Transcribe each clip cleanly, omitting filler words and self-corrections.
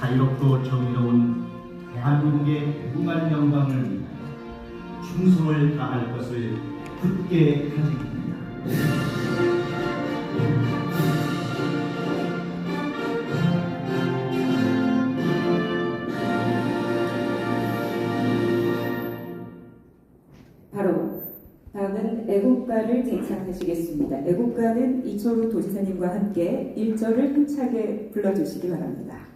자유롭고 정의로운 대한민국의 무한 영광을 위하여 충성을 다할 것을 굳게 다짐합니다. 바로 다음은 애국가를 제창하시겠습니다. 애국가는 이철우 도지사님과 함께 1절을 힘차게 불러주시기 바랍니다.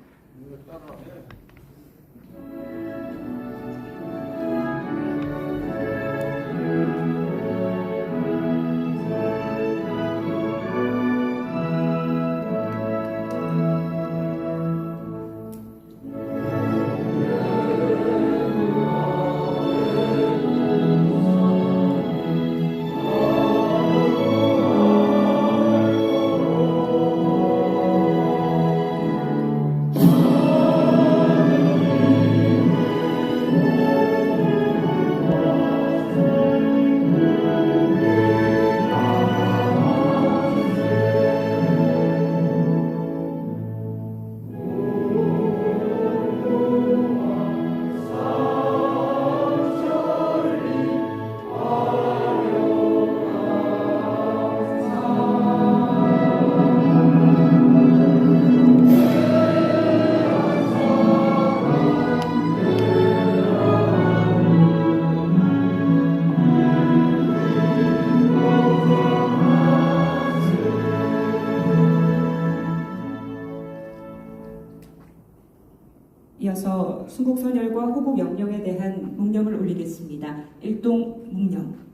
이어서 순국선열과 호국영령에 대한 묵념을 올리겠습니다. 일동 묵념.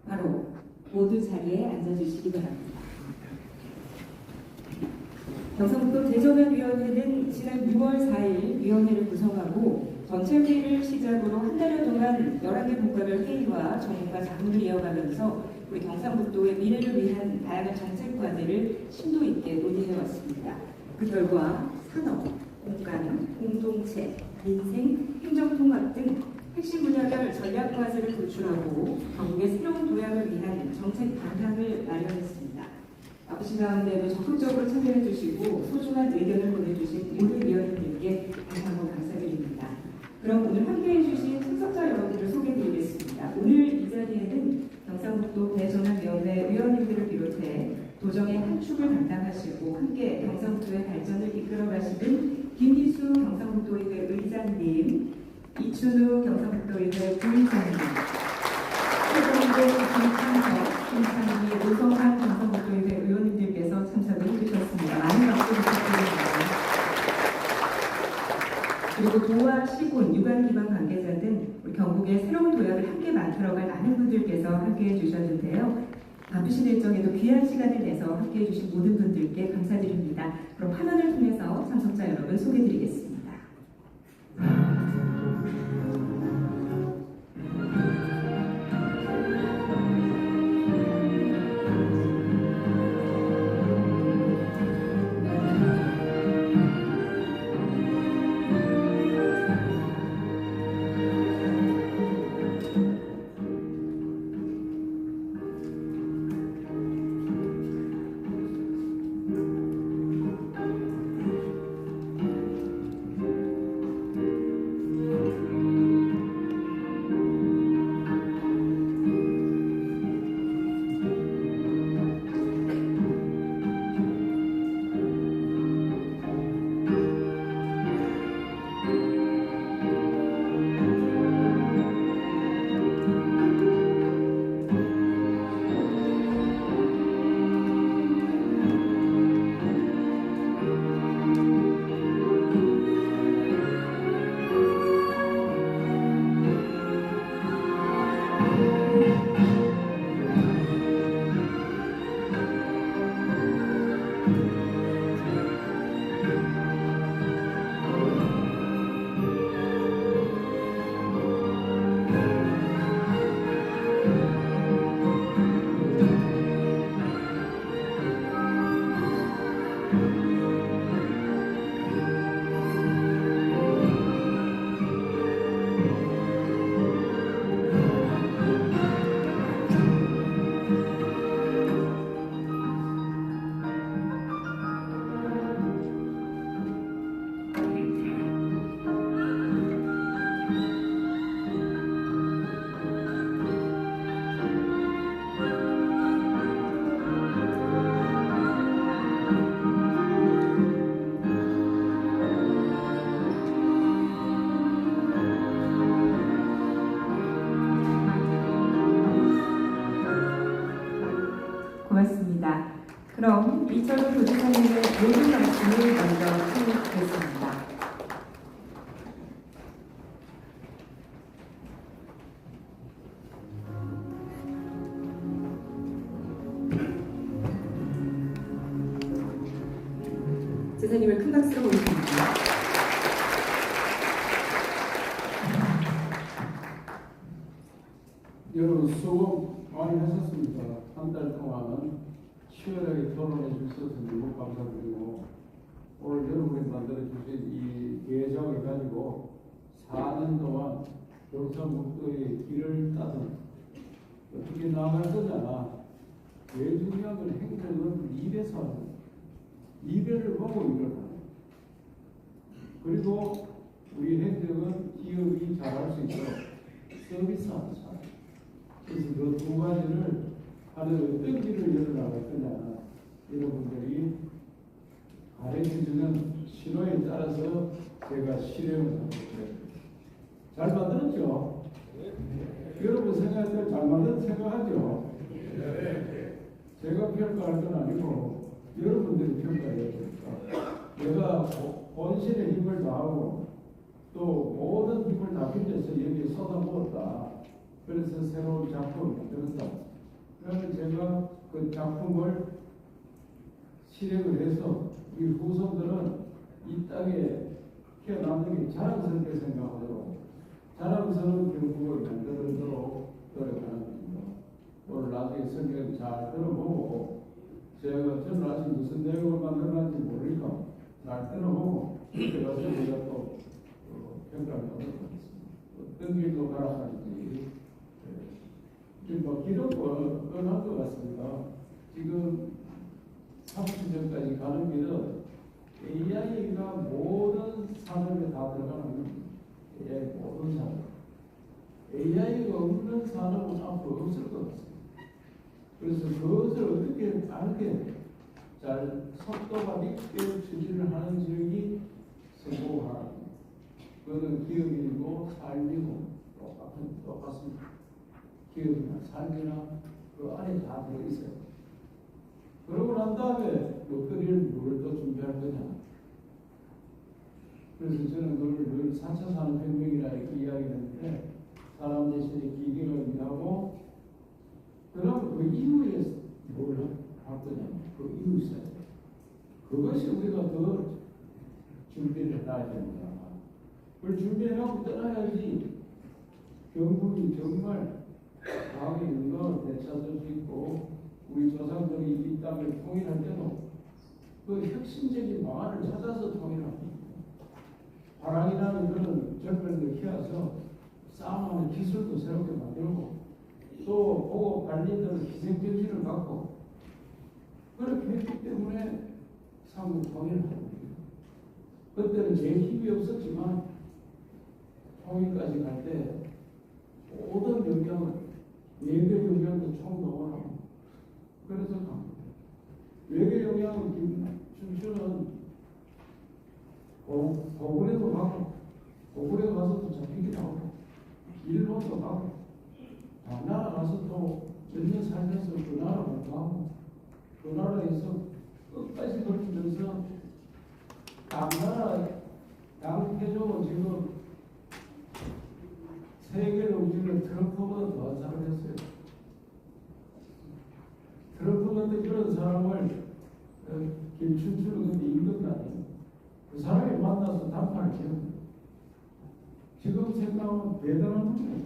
바로 모두 자리에 앉아주시기 바랍니다. 경상북도 대전환위원회는 지난 6월 4일 위원회를 구성하고 전체 회의를 시작으로 한 달여 동안 11개 분과별 회의와 전문가 자문을 이어가면서 우리 경상북도의 미래를 위한 다양한 정책 과제를 심도 있게 논의해왔습니다. 그 결과 산업, 공간, 공동체, 민생, 행정통합 등 핵심 분야별 전략 과제를 도출하고 전국의 새로운 도약을 위한 정책 방향을 마련했습니다. 바쁘신 가운데도 적극적으로 참여해 주시고 소중한 의견을 보내주신 모든 위원님들께 다시 한번 감사드립니다. 그럼 오늘 함께해 주신 참석자 여러분들을 소개해드리겠습니다. 오늘 이 자리에는 경상북도 대전환위원회 위원님들을 비롯해 도정의 한 축을 담당하시고 함께 경상북도의 발전을 이끌어가시는 김희수 경상북도의회 의장님, 이춘우 경상북도의회 부의장님, 최동대 김창석, 김창희, 노성환 경상북도의회 의원님들께서 참석을 해주셨습니다. 많은 박수 부탁드립니다. 그리고 도와 시군, 유관기관 관계자 등 우리 경북의 새로운 도약을 함께 만들어갈 많은 분들께서 함께해 주셨는데요. 바쁘신 일정에도 귀한 시간을 내서 함께해 주신 모든 분들께 감사드립니다. 그럼 화면을 통해서 참석자 여러분 소개드리겠습니다. 그럼 이철근 도지사님의 모든 말씀을 먼저 듣겠습니다. 지사님을 큰 박수로 모십니다. 여러분 수고 많이 하셨습니다. 한 달 동안 치열하게 토론해 주셔서 너무 감사드리고 오늘 여러분이 만들어 주신 이 계획을 가지고 4년 동안 경상북도의 길을 따서 어떻게 나아갈 거냐. 제일 중요한 건 행정은 입에서 하는 거예요. 입에를 보고 이걸 하는 거예요. 그리고 우리 행정은 기업이 잘할 수 있도록 서비스하는 사람. 그래서 그 두 가지를 하는 어떤 길을 열어나갈 거냐. 여러분들이 가르쳐주는 신호에 따라서 제가 실행을 하고 있어요. 잘 만들었죠? 여러분 생각할 때 잘 만든 생각하죠? 제가 평가할 건 아니고 여러분들이 평가해야 됩니다. 내가 본신의 힘을 다하고 또 모든 힘을 다 빌려서 여기에 쏟아부었다. 그래서 새로운 작품을 만들었다. 그러면 제가 그 작품을 실행을 해서 우리 후손들은 이 땅에 태어나는 게 자랑스럽게 생각하도록 자랑스러운 경북을 만들도록 노력하는 겁니다. 오늘 나중에 설명 잘 들어보고 저는 아직 무슨 내용을 만들었는지 모르니까 잘 들어보고 그래서 제가 또 평가를 하도록 하겠습니다. 어떤 길로 가라 하는지 뭐 기록은 뻔한 것 같습니다. 지금 30년까지 가는 길은 AI가 모든 산업에 다 들어가는 AI 모든 산업. AI가 없는 산업은 앞으로 없을 것 같습니다. 그래서 그것을 어떻게 빠르게 잘 속도가 있게 추진을 하는 지역이 성공하는 그것은 기업이고 삶이고 똑같습니다. 기업이나 삶이나 그 안에 다 들어있어요. 그러고 난 다음에 먹거리를 뭘 또 준비할 거냐. 그래서 저는 그걸 늘 4차 산업혁명이라 이렇게 이야기하는데 사람 대신에 기계가 일하고 그럼 그 이후에 뭘 할 거냐. 그 이후 있어야 돼요. 그것이 우리가 더 준비를 해놔야 됩니다. 그걸 준비해놓고 떠나야지 경북이 정말 과학의 영광을 되찾을 수 있고 우리 조상들이 이 땅을 통일할 때도 그 혁신적인 방안을 찾아서 통일합니다. 화랑이라는 그런 절벽을 키워서 싸움하는 기술도 새롭게 만들고 또 보고 관리들 희생정신을 갖고 그렇게 했기 때문에 삼국 통일을 합니다. 그때는 제 힘이 없었지만 통일까지 갈 때 모든 영향을 외교 영향도 총동원하고 그래서 갑니다. 외교 영향은 춘추는 고구려도 가고 고구려 가서도 잡히기도 하고 일본도 가고 당나라 가서 또 몇 년 살면서 그 나라로 가고 그 나라에서 끝까지 걸치면서 당나라 당태조로 지금 세계를 움직이는 트럼프보다 더한 사람이었어요. 트럼프 같은 그런 사람을 김춘추는 근데 임금도 아니에요. 그 사람이 만나서談判을 해요. 지금 생각하면 대단한 분이에요.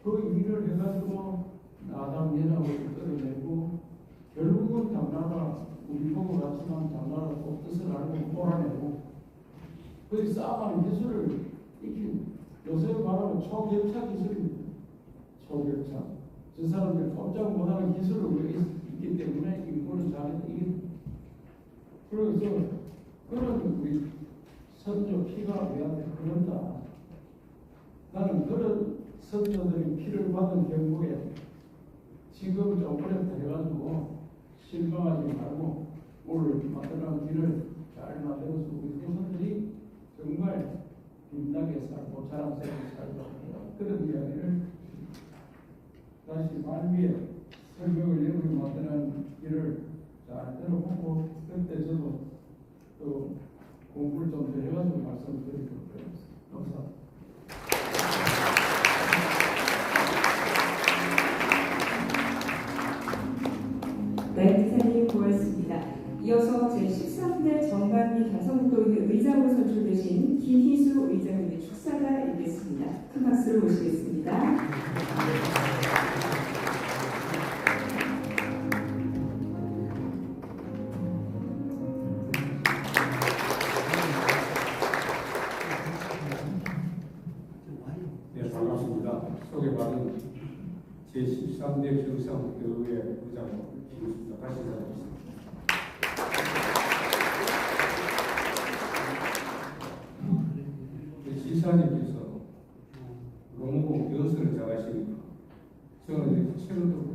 그 일을 해가지고 나담연합을 끌어내고 결국은 당나라 우리 보고 같지만 당나라 꼭 뜻을 알고 몰아내고 그 싸움하는 기술을 익힌 요새 말하면 초격차 기술입니다. 초격차. 저 사람들 꼼짝 못하는 기술을 우리가 있기 때문에 인구는 잘해서 이깁니다. 그래서 그런 우리 선조 피가 우리한테 흐른다. 나는 그런 선조들의 피를 받은 경북에 지금 조금이라도 해가지고 실망하지 말고 오늘 만들어간 길을 잘 만들어서 우리 후손들이 정말 빛나게 살고 자랑스럽게 살고 그런 이야기를 다시 말미에 설명을 여러분이 만드는 길을 들어보고 그때 저도 또 공부를 좀 더 해가지고 말씀을 드리도록 하겠습니다. 감사합니다. 네, 기사님 고맙습니다. 이어서 제13대 정관리 경상북도의회 의장으로 선출되신 김희수 의장님의 축사가 있겠습니다. 큰 박수를 모시겠습니다. 네, 반갑습니다. 소개받은 제13대 경상북도의회 의장 김수입니다. 다시 인사드리겠습니다. 지사님께서 너무 연설을 잘하시니까 저는 이렇게 책을 들고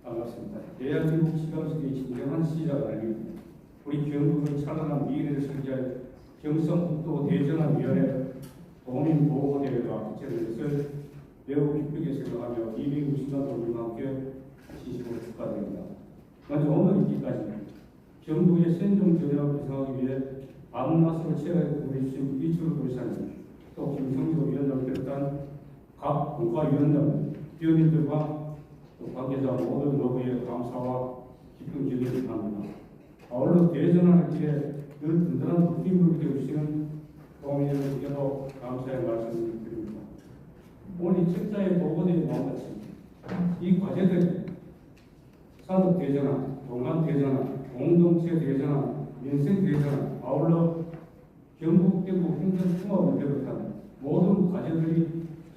반갑습니다. 대한민국 시감식의 진정한 시작을 알립니다. 우리 경북의 찬란한 미래를 설계할 경상북도 대전환위원회 도민보호대회가 개최를 해서 매우 기쁘게 생각하며 260만 도민과 함께 진심으로 축하드립니다. 먼저 오늘 있기까지 경북의 sen종 전략을 구성하기 위해 밤낮으로 체력을 보내주신 이철우 도지사님, 또 김성조 위원장을 비롯한 각 국가위원장, 위원님들과 또 관계자 모든 노고에 감사와 깊은 기대를 합니다. 아울러 대전환을 위해 늘 든든한 국힘을 되어주시는 도민들께도 감사의 말씀을 드립니다. 오늘 이 책자의 보고된 마음같이 이 과제들이 산업 대전환, 동안 대전환, 공동체 대전환, 민생 대전환, 아울러 경북 대구 행정 통합을 비롯한 모든 과제들이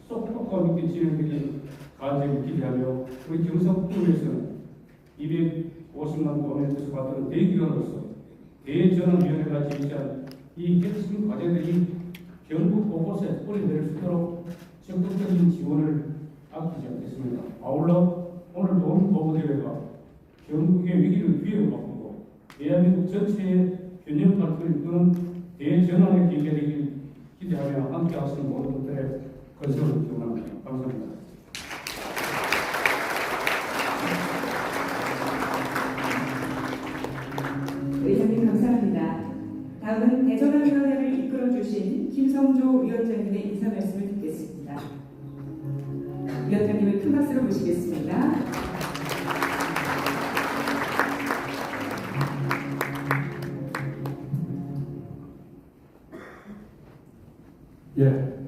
속도감 있게 진행되기 간절히 기대하며 우리 경상북도에서는 250만 도민에서 받는 대기관으로서 대전환위원회가 제시한 이 핵심 과제들이 경북 곳곳에 뿌리내릴 수 있도록 적극적인 지원을 아끼지 않겠습니다. 아울러 오늘 도민보호대회가 경북의 위기를 기회로 바꾸고 대한민국 전체의 균형 발전을 이끄는 대전환의 계기가 되길 기대하며 함께 하시는 모든 분들의 건설을 기원합니다. 감사합니다. 의장님 감사합니다. 다음은 대전환위원회를 이끌어주신 김성조 위원장님의 인사 말씀을 듣겠습니다. 위원장님을 큰 박수로 모시겠습니다. 예,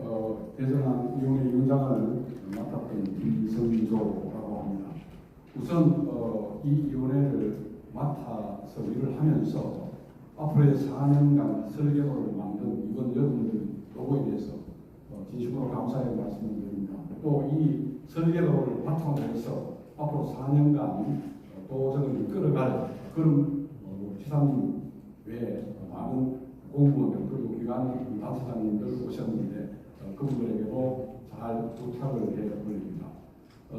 대전환위원회 위원장을 맡았던 김성조라고 합니다. 우선 이 위원회를 맡아서 일을 하면서 앞으로의 4년간 설계도를 만든 이번 여러분들 노고에 대해서 진심으로 감사의 말씀을 드립니다. 또 이 설계도를 바탕으로 해서 앞으로 4년간 도전을 이끌어갈 그런 지사님 외에 많은 공무원들 그리고 기관 단체장님들 오셨는데 그분들에게도 잘 부탁을 해드립니다.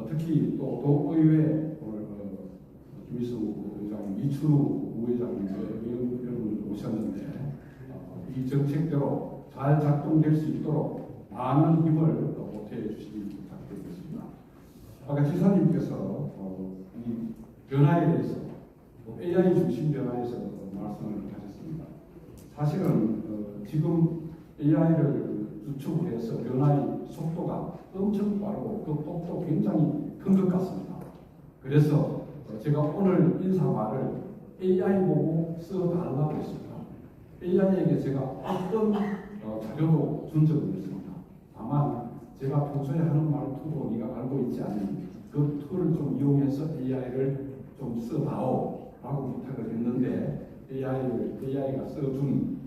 특히 또 도의회 오늘 김희수 의장, 이춘우 부회장님 여러분들 오셨는데 이 정책대로 잘 작동될 수 있도록 많은 힘을 보태해 주시기 부탁드리겠습니다. 아까 지사님께서 이 변화에 대해서 AI 중심 변화에 대해서 말씀을 하셨습니다. 사실은 지금 AI를 주축해서 변화의 속도가 엄청 빠르고 그 폭도 굉장히 큰 것 같습니다. 그래서 제가 오늘 인사말을 AI 보고 써달라고 했습니다. AI에게 제가 어떤 자료도 준 적은 없습니다. 다만 제가 평소에 하는 말투로 네가 알고 있지 않는 그 툴을 좀 이용해서 AI를 좀 써다오 라고 부탁을 했는데 AI가 써준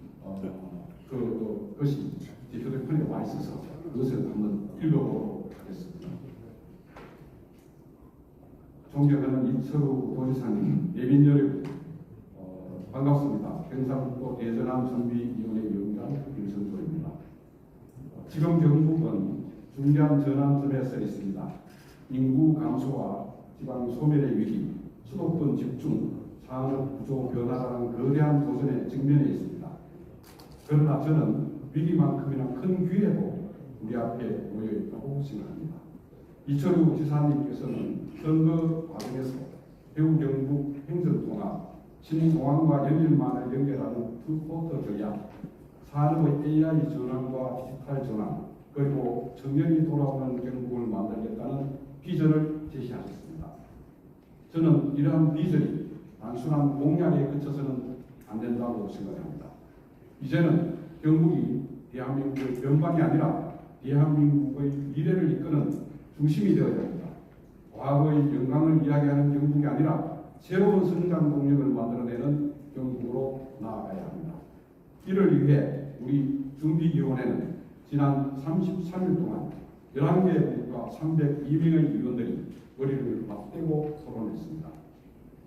그것이 제 휴대폰에 와 있어서 그것을 한번 읽어보도록 하겠습니다. 존경하는 이철우 도지사님, 예빈 여러분, 반갑습니다. 경상북도 대전환준비위원회 위원장 김성조입니다. 지금 경북은 중대한 전환점에 서 있습니다. 인구 감소와 지방 소멸의 위기, 수도권 집중, 산업 구조 변화라는 거대한 도전에 직면해 있습니다. 그러나 저는 위기만큼이나 큰 기회도 우리 앞에 모여 있다고 생각합니다. 이철우 지사님께서는 선거 과정에서 배우 경북 행정통합, 신공항과 연일만을 연결하는 투포터 전략, 산업의 AI 전환과 디지털 전환, 그리고 청년이 돌아오는 경북을 만들겠다는 비전을 제시하셨습니다. 저는 이러한 비전이 단순한 공약에 그쳐서는 안 된다고 생각합니다. 이제는 경북이 대한민국의 변방이 아니라 대한민국의 미래를 이끄는 중심이 되어야 합니다. 과거의 영광을 이야기하는 경북이 아니라 새로운 성장 동력을 만들어내는 경북으로 나아가야 합니다. 이를 위해 우리 준비위원회는 지난 33일 동안 11개 국가 302명의 위원들이 머리를 맞대고 토론했습니다.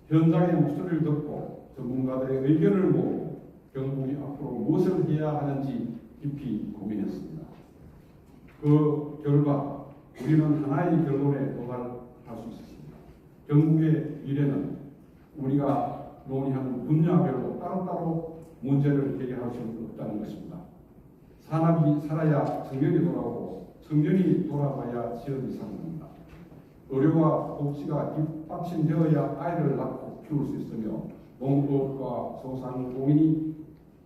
현장의 목소리를 듣고 전문가들의 의견을 모으고 경북이 앞으로 무엇을 해야 하는지 깊이 고민했습니다. 그 결과 우리는 하나의 결론에 도달할 수 있었습니다. 경북의 미래는 우리가 논의하는 분야별로 따로따로 문제를 해결할 수 없다는 것입니다. 산업이 살아야 청년이 돌아오고 청년이 돌아가야 지역이 살아납니다. 의료와 복지가 뒷받침되어야 아이를 낳고 키울 수 있으며 농업과 소상공인이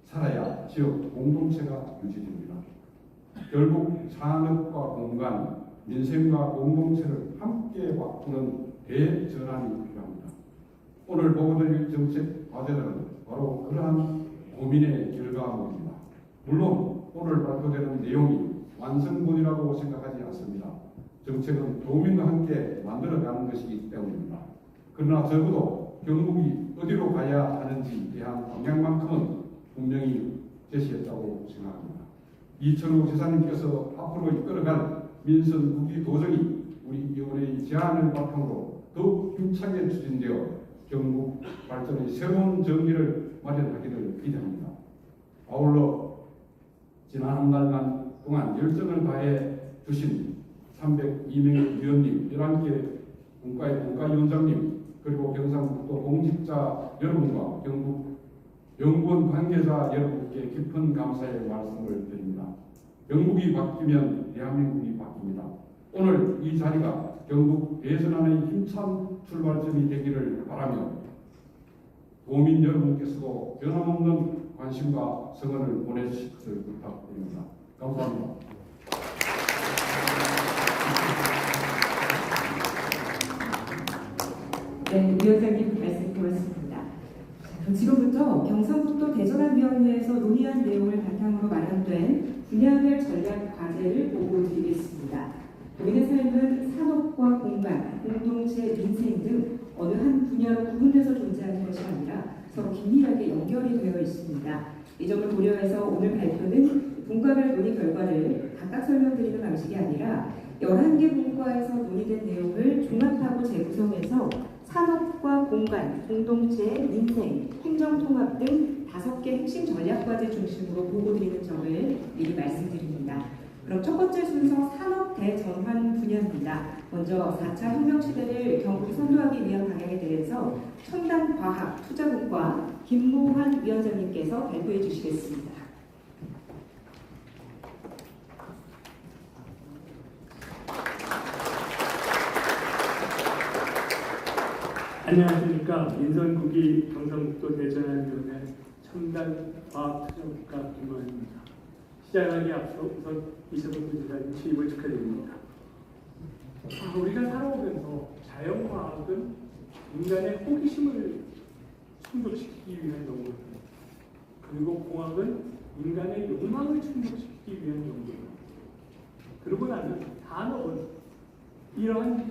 살아야 지역 공동체가 유지됩니다. 결국 산업과 공간, 민생과 공동체를 함께 바꾸는 대전환이 필요합니다. 오늘 보고드릴 정책 과제들은 바로 그러한 고민의 결과물입니다. 물론 오늘 발표되는 내용이 완성본이라고 생각하지 않습니다. 정책은 도민과 함께 만들어가는 것이기 때문입니다. 그러나 적어도 경북이 어디로 가야 하는지 대한 방향만큼은 분명히 제시했다고 생각합니다. 이철우 지사님께서 앞으로 이끌어갈 민선 국위 도정이 우리 위원회의 제안을 바탕으로 더욱 힘차게 추진되어 경북 발전의 새로운 전기를 마련하기를 기대합니다. 아울러 지난 한 달간 동안 열정을 다해 주신 302명의 위원님, 11개 분과의 분과위원장님, 그리고 경상북도 공직자 여러분과 경북 연구원 관계자 여러분께 깊은 감사의 말씀을 드립니다. 경북이 바뀌면 대한민국이 바뀝니다. 오늘 이 자리가 경북 대전환의 힘찬 출발점이 되기를 바라며 도민 여러분께서도 변함없는 관심과 성원을 보내주실 것을 부탁드립니다. 감사합니다. 네, 위원장님 말씀 고맙습니다. 그럼 지금부터 경상북도 대전환위원회에서 논의한 내용을 바탕으로 마련된 분야별 전략 과제를 보고 드리겠습니다. 우리의 삶은 산업과 공간, 공동체, 민생 등 어느 한 분야로 구분돼서 존재하는 것이 아니라 서로 긴밀하게 연결이 되어 있습니다. 이 점을 고려해서 오늘 발표는 분과별 논의 결과를 각각 설명드리는 방식이 아니라 11개 분과에서 논의된 내용을 종합하고 재구성해서 산업과 공간, 공동체, 민생, 행정통합 등 5개 핵심 전략과제 중심으로 보고드리는 점을 미리 말씀드립니다. 그럼 첫 번째 순서 산업 대전환 분야입니다. 먼저 4차 혁명 시대를 경북이 선도하기 위한 방향에 대해서 첨단과학 투자국과 김모환 위원장님께서 발표해 주시겠습니다. 안녕하십니까. 민선국이 경상북도 대전환위원회 첨단과학투자국가 김모환입니다. 시작하기 앞서 우선 이철우 지사님 취임을 축하드립니다. 우리가 살아오면서 자연과학은 인간의 호기심을 충족시키기 위한 연구입니다. 그리고 공학은 인간의 욕망을 충족시키기 위한 연구입니다. 그러고 나면 산업은 이러한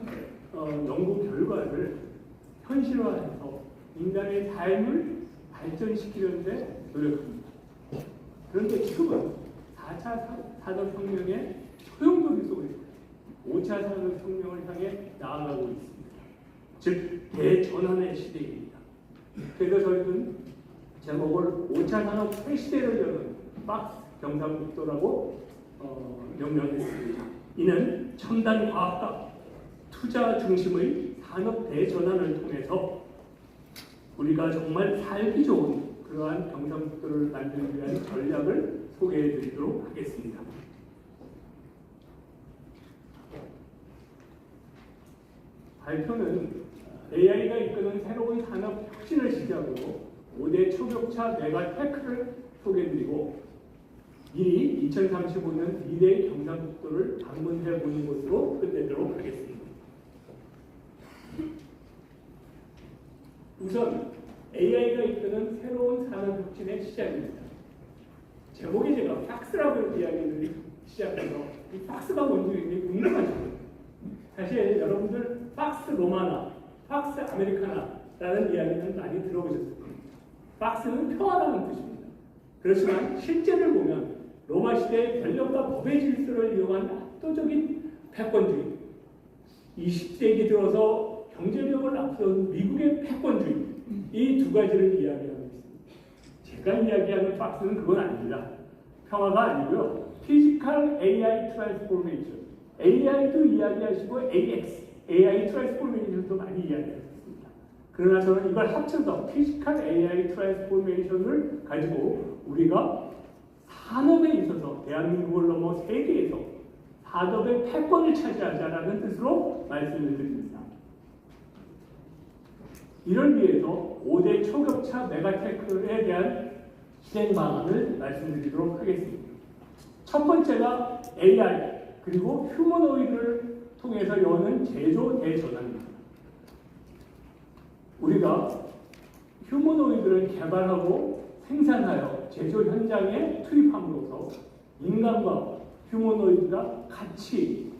연구 결과를 현실화해서 인간의 삶을 발전시키는 데 노력합니다. 그런데 지금은 4차 산업혁명의 소용돌이 속에서 5차 산업혁명을 향해 나아가고 있습니다. 즉 대전환의 시대입니다. 그래서 저희는 제목을 5차 산업 새 시대를 여는 박스 경상북도라고 명명했습니다. 이는 첨단 과학과 투자 중심의 산업 대전환을 통해서 우리가 정말 살기 좋은 그러한 경상북도를 만들기 위한 전략을 소개해 드리도록 하겠습니다. 발표는 AI가 이끄는 새로운 산업 혁신을 시작으로 5대 초격차 메가테크를 소개해드리고 미리 2035년 미래의 경상북도를 방문해보는 것으로 끝내도록 하겠습니다. 우선 AI가 이끄는 새로운 산업 혁신의 시작입니다. 제목이 제가 팍스라고 이야기를 시작해서 이 팍스가 뭔지 굉장히 궁금하시죠? 사실 여러분들 팍스 로마나, 팍스 아메리카나라는 이야기는 많이 들어보셨을 겁니다. 팍스는 평화라는 뜻입니다. 그렇지만 실제를 보면 로마 시대의 권력과 법의 질서를 이용한 압도적인 패권주의, 20세기 들어서 경제력을 앞선 미국의 패권주의, 이 두 가지를 이야기하고 있습니다. 제가 이야기하는 팍스는 그건 아닙니다. 평화가 아니고요. 피지컬 AI 트랜스포메이션, AI도 이야기하시고 AX, AI 트랜스포메이션도 많이 이야기하셨습니다. 그러나 저는 이걸 합쳐서 피지컬 AI 트랜스포메이션을 가지고 우리가 산업에 있어서 대한민국을 넘어 세계에서 산업의 패권을 차지하자라는 뜻으로 말씀을 드립니다. 이를 위해서 5대 초격차 메가테크에 대한 실행 방안을 말씀드리도록 하겠습니다. 첫 번째가 AI 그리고 휴머노이드를 통해서 여는 제조 대전환입니다. 우리가 휴머노이드를 개발하고 생산하여 제조 현장에 투입함으로써 인간과 휴머노이드가 같이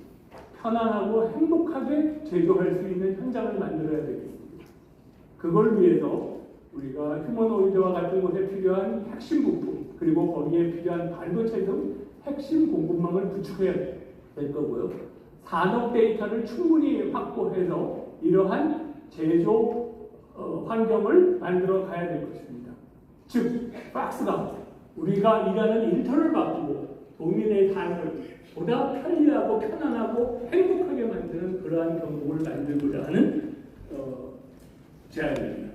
편안하고 행복하게 제조할 수 있는 현장을 만들어야 되겠습니다. 그걸 위해서 우리가 휴머노이드와 같은 곳에 필요한 핵심 부품 그리고 거기에 필요한 반도체 등 핵심 공급망을 구축해야 될 거고요. 산업 데이터를 충분히 확보해서 이러한 제조 환경을 만들어 가야 될 것입니다. 즉, 박스가 우리가 일하는 일터를 바꾸고 도민의 삶을 보다 편리하고 편안하고 행복하게 만드는 그러한 경국을 만들고자 하는 제안입니다.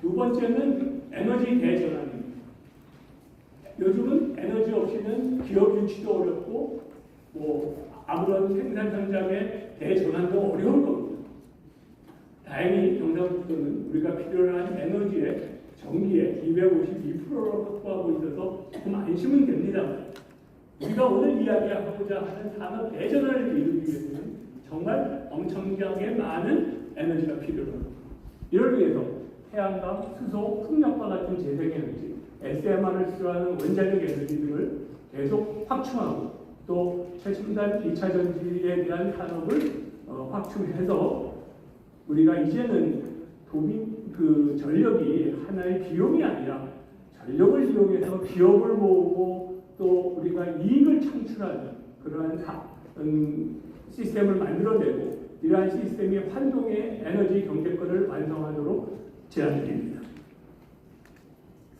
두 번째는 에너지 대전환입니다. 요즘은 에너지 없이는 기업 유치도 어렵고 아무런 생산 현장의 대전환도 어려울 겁니다. 다행히 경상북도는 우리가 필요로 한 에너지의 전기의 252%를 확보하고 있어서 좀 안심은 됩니다. 우리가 오늘 이야기하고자 하는 산업 대전환을 이루기 위해서는 정말 엄청나게 많은 에너지가 필요합니다. 이를 위해서 태양광, 수소, 풍력과 같은 재생에너지, SMR을 수요하는 원자력 에너지들을 계속 확충하고 또 최첨단 2차 전지에 대한 산업을 확충해서 우리가 이제는 전력이 하나의 비용이 아니라 전력을 이용해서 기업을 모으고 또 우리가 이익을 창출하는 그러한 시스템을 만들어내고 이러한 시스템이 환동의 에너지 경제권을 완성하도록 제안드립니다.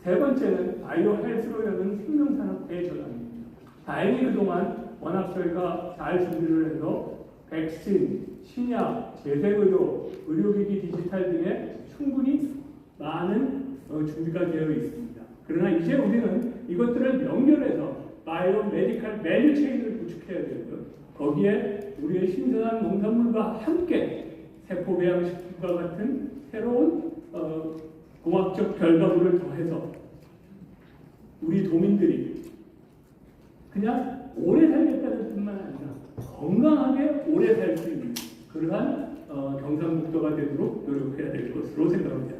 세 번째는 바이오 헬스로 여는 생명산업 대전환입니다. 다행히 그동안 워낙 저희가 잘 준비를 해서 백신, 신약, 재생의료, 의료기기 디지털 등에 충분히 많은 준비가 되어 있습니다. 그러나 이제 우리는 이것들을 연결해서 바이오 메디컬 밸류 체인을 구축해야 되고요. 거기에 우리의 신선한 농산물과 함께 세포 배양식품과 같은 새로운 공학적 결과물을 더해서 우리 도민들이 그냥 오래 살겠다는 뿐만 아니라 건강하게 오래 살 수 있는 그러한 경상북도가 되도록 노력해야 될 것으로 생각합니다.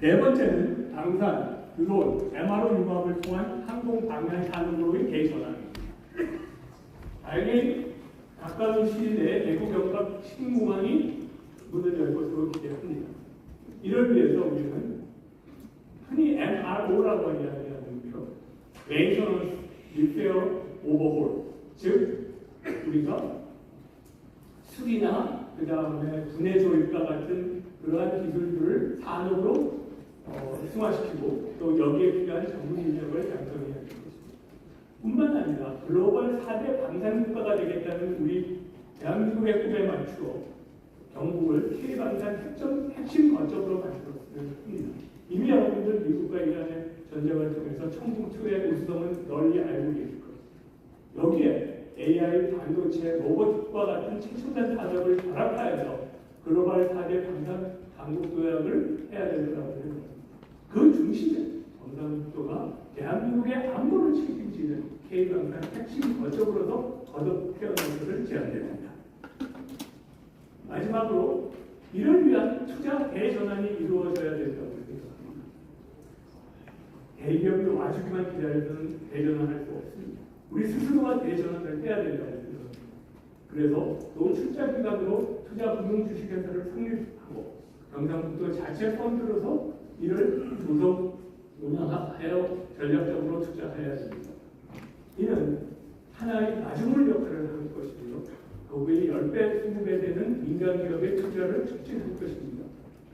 네 번째는 방산, 드론, MRO 융합을 통한 항공 방향 산업으로의 대전환입니다. 다행히 가까운 시일 내에 대구 경갑 신공항이 문을 열 것으로 기대합니다. 이를 위해서 우리는 흔히 MRO라고 이야기하는데요. Maintenance, Repair, Overhaul, 즉 우리가 수리나 그 다음에 분해 조립과 같은 그러한 기술들을 산업으로 승화시키고 또 여기에 필요한 전문 인력을 양성해야 됩니다. 뿐만 아니라 글로벌 4대 방산국가가 되겠다는 우리 대한민국의 꿈에 맞추어 경북을 K방산 핵심 거점으로 만들었으면 합니다. 이미 여러분들 미국과 이란의 전쟁을 통해서 청풍초의 우수성은 널리 알고 계실 겁니다. 여기에 AI, 반도체, 로봇과 같은 최첨단 산업을 결합하여서 글로벌 4대 강국 도약을 해야 된다고 생각합니다. 그 중심에 경상북도가 대한민국의 안보를 책임지는 K방산 핵심 거점으로서 거듭 태어난 것을 제안됩니다. 마지막으로 이를 위한 투자 대전환이 이루어져야 된다고 생각합니다. 대기업이 와주기만 기다려서는 대전환할 수 없습니다. 우리 스스로가 대전환을 해야 된다고 생각합니다. 그래서 노출자기관으로 투자금융주식회사를 성립하고 경상북도 자체 펀드로서 이를 조성, 운영하여 전략적으로 투자해야 됩니다. 이는 하나의 마중물 역할을 할 것이고요. 거기에 10배, 20배 되는 민간기업의 투자를 촉진할 것입니다.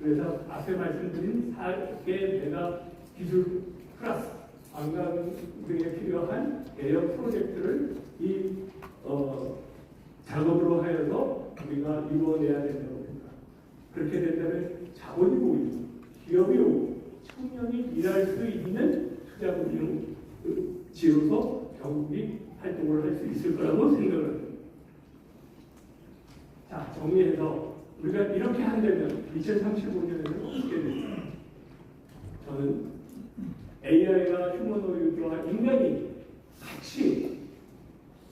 그래서 앞에 말씀드린 4개 메가 기술 플러스 관광 등에 필요한 대형 프로젝트를 이 작업으로 하여서 우리가 이루어내야 된다고 생각합니다. 그렇게 된다면 자본이 모이고 기업이 오고 청년이 일할 수 있는 투자금융지로서 경북이 활동을 할 수 있을 거라고 생각을 합니다. 자, 정리해서 우리가 이렇게 한다면 2035년에는 어떻게 될까요? 저는 AI와 휴머노이드와 인간이 같이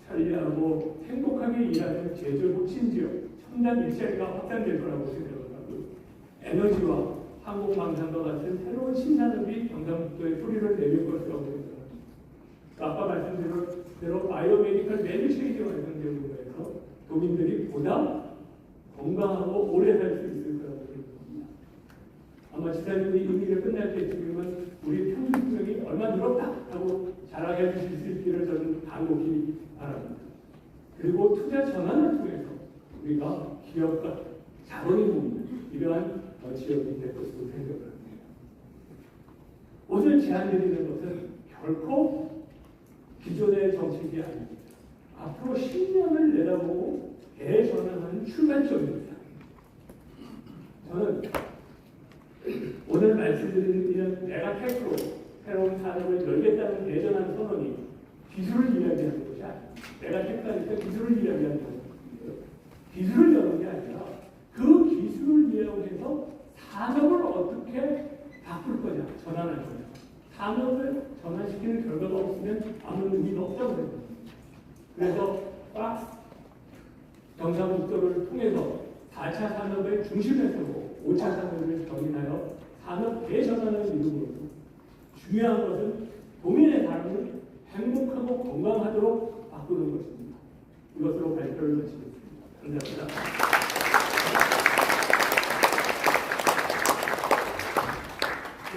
살려하고 행복하게 일하는 제조 혁신 지역, 첨단 일자리가 확산될 거라고 생각을 하고 에너지와 항공방산과 같은 새로운 신산업이 경상북도에 뿌리를 내릴 것이라고 생각합니다. 아까 말씀드린 대로 바이오메디컬 매니체인이 완성되고 해서 도민들이 보다 건강하고 오래 살 수 있을 거라고 생각합니다. 아마 지사님이 임기를 끝날 때쯤이면 우리 평균 수명이 얼마 늘었다라고 자랑해 주실 수 있기를 저는 간곡히 바랍니다. 그리고 투자 전환을 통해서 우리가 기업과 자본이 모이는 이러한 지역이 될 것으로 생각을 합니다. 오늘 제안드리는 것은 결코 기존의 정책이 아닙니다. 앞으로 10년을 내다보고 대전환하는 출발점입니다. 저는 오늘 말씀드린 이런 메가테크로 새로운 산업을 열겠다는 대전환 선언이 기술을 이야기하는 것이 아닙니다. 메가테크하니까 기술을 이야기하는 것입니다. 기술을 여는 게 아니라 그 기술을 이용해서 산업을 어떻게 바꿀 거냐, 전환할 거냐. 산업을 전환시키는 결과가 없으면 아무 의미가 없다고 생각합니다. 그래서 박스 경상북도를 통해서 4차 산업의 중심에 서고 5차 산업을 견인하여 산업 대전환을 이루므로써 중요한 것은 도민의 삶을 행복하고 건강하도록 바꾸는 것입니다. 이것으로 발표를 마치겠습니다. 감사합니다.